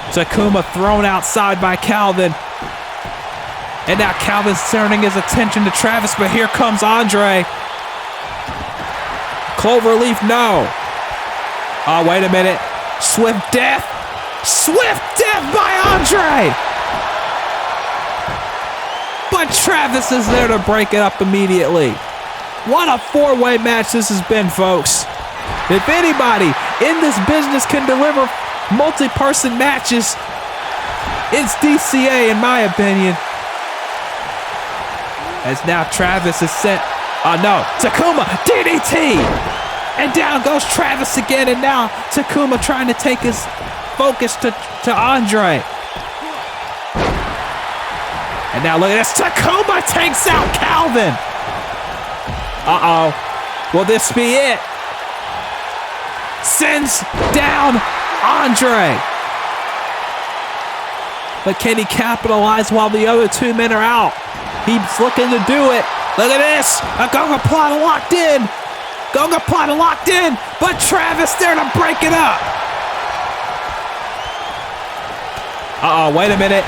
Takuma thrown outside by Calvin. And now Calvin's turning his attention to Travis, but here comes Andre. Cloverleaf, no. Oh, wait a minute. Swift death. Swift death by Andre. but Travis is there to break it up immediately. What a four-way match this has been, folks. If anybody in this business can deliver multi-person matches, it's DCA, in my opinion. As now Travis is set. Oh no, Takuma, DDT! And down goes Travis again, and now Takuma trying to take his focus to Andre. And now look at this, Takuma takes out Calvin. Uh-oh, will this be it? Sends down Andre. But can he capitalize while the other two men are out? He's looking to do it. Look at this. A Gogoplata locked in. Gogoplata locked in. But Travis there to break it up. Uh-oh, wait a minute.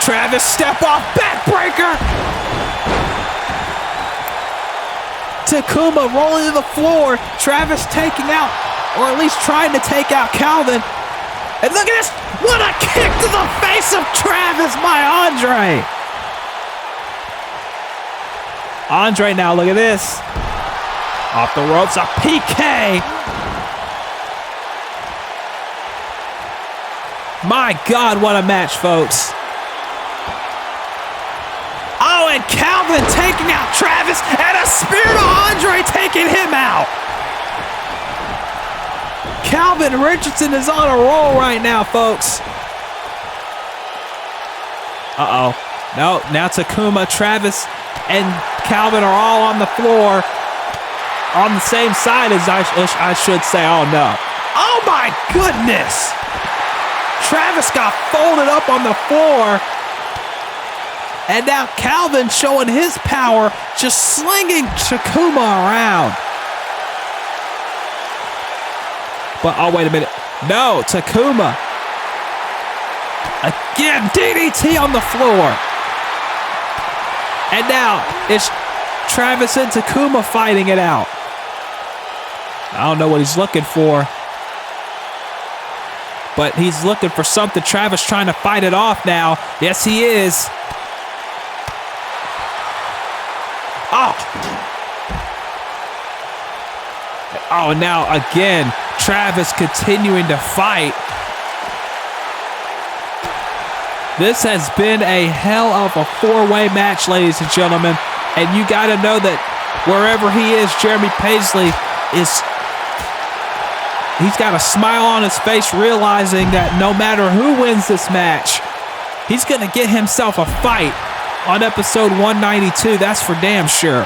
Travis step off backbreaker. Takuma rolling to the floor. Travis taking out, or at least trying to take out Calvin. And look at this. What a kick to the face of Travis by Andre. Andre now, look at this. Off the ropes, a PK. My God, what a match, folks. Oh, and Calvin taking out Travis, and a spear to Andre taking him out. Calvin Richardson is on a roll right now, folks. Uh-oh. No, now Takuma, Travis, and Calvin are all on the floor. On the same side as I should say. Oh, no. Oh, my goodness. Travis got folded up on the floor. And now Calvin showing his power, just slinging Takuma around. But, oh, wait a minute. No, Takuma. Again, DDT on the floor. And now it's Travis and Takuma fighting it out. I don't know what he's looking for. But he's looking for something. Travis trying to fight it off now. Yes, he is. Oh. Oh, now again, Travis continuing to fight. This has been a hell of a four-way match, ladies and gentlemen. And you got to know that wherever he is, Jeremy Paisley he's got a smile on his face, realizing that no matter who wins this match, he's going to get himself a fight on episode 192. That's for damn sure.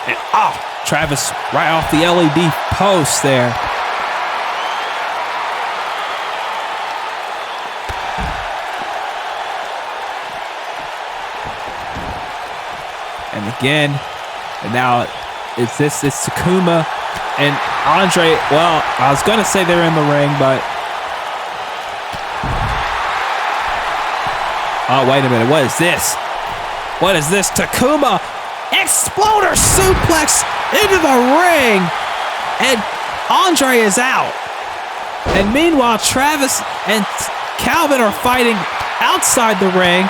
And, oh, Travis right off the LED post there. And again, and now it's Takuma and Andre. Well, I was going to say they're in the ring, but... Oh, wait a minute. What is this? What is this? Takuma exploder suplex into the ring. And Andre is out. And meanwhile, Travis and Calvin are fighting outside the ring.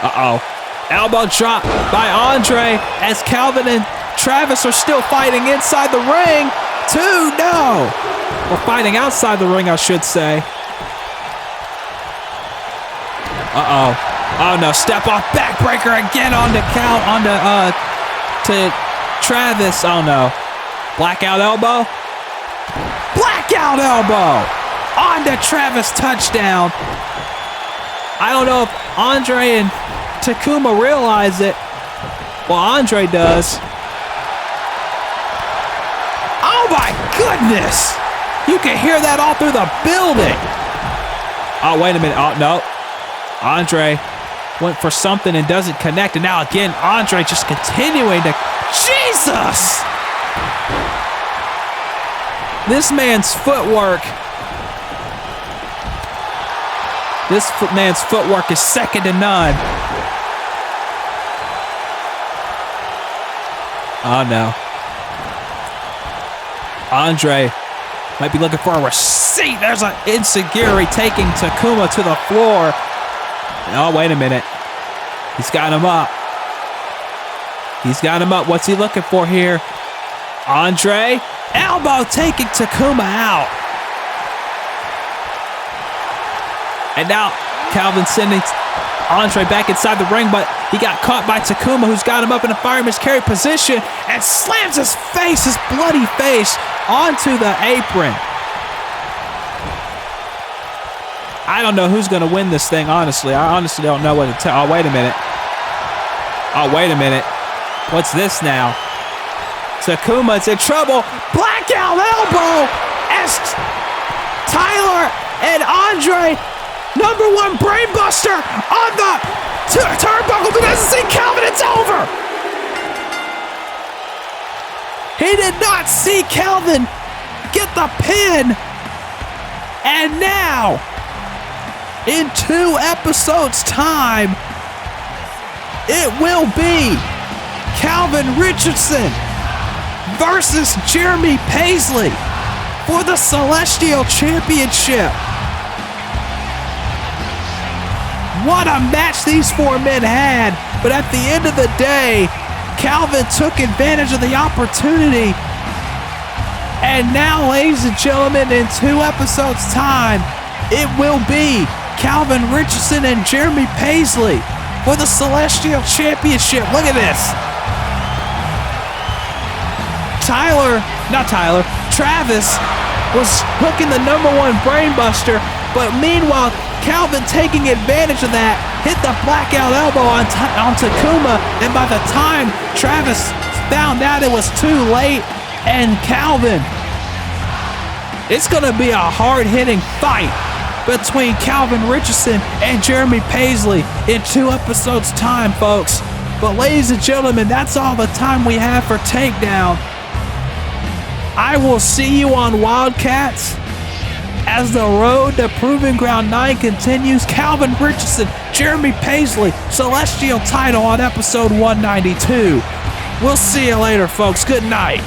Uh-oh. Elbow drop by Andre as Calvin and Travis are still fighting inside the ring. 2, no. Or fighting outside the ring, I should say. Uh-oh. Oh, no. Step off backbreaker again onto Travis. Oh, no. Blackout elbow. Blackout elbow. Onto Travis, touchdown. I don't know if Andre and Takuma realize it. Well, Andre does. Oh my goodness! You can hear that all through the building. Oh, wait a minute. Oh, no. Andre went for something and doesn't connect. And now again, Andre just continuing to... Jesus! This man's footwork... This man's footwork is second to none. Oh, no. Andre might be looking for a receipt. There's an insecurity taking Takuma to the floor. Oh, wait a minute. He's got him up. He's got him up. What's he looking for here? Andre, elbow taking Takuma out. And now Calvin sending Andre back inside the ring, but he got caught by Takuma, who's got him up in a fireman's carry position and slams his face, his bloody face, onto the apron. I don't know who's going to win this thing, honestly. I honestly don't know what to tell. Oh, wait a minute. Oh, wait a minute. What's this now? Takuma's in trouble. Blackout elbow as Tyler and Andre, #1 brainbuster on the turnbuckle, but doesn't see Calvin. It's over. He did not see Calvin get the pin. And now, in 2 episodes' time, it will be Calvin Richardson versus Jeremy Paisley for the Celestial Championship. What a match these 4 men had, but at the end of the day, Calvin took advantage of the opportunity. And now, ladies and gentlemen, in 2 episodes' time, it will be Calvin Richardson and Jeremy Paisley for the Celestial Championship. Look at this. Travis was hooking the #1 brainbuster, but meanwhile, Calvin taking advantage of that, hit the blackout elbow on Takuma, and by the time Travis found out it was too late, and Calvin, it's going to be a hard-hitting fight between Calvin Richardson and Jeremy Paisley in 2 episodes' time, folks. But ladies and gentlemen, that's all the time we have for Takedown. I will see you on Wildcats as the road to Proving Ground 9 continues. Calvin Richardson, Jeremy Paisley, Celestial title on episode 192. We'll see you later, folks. Good night.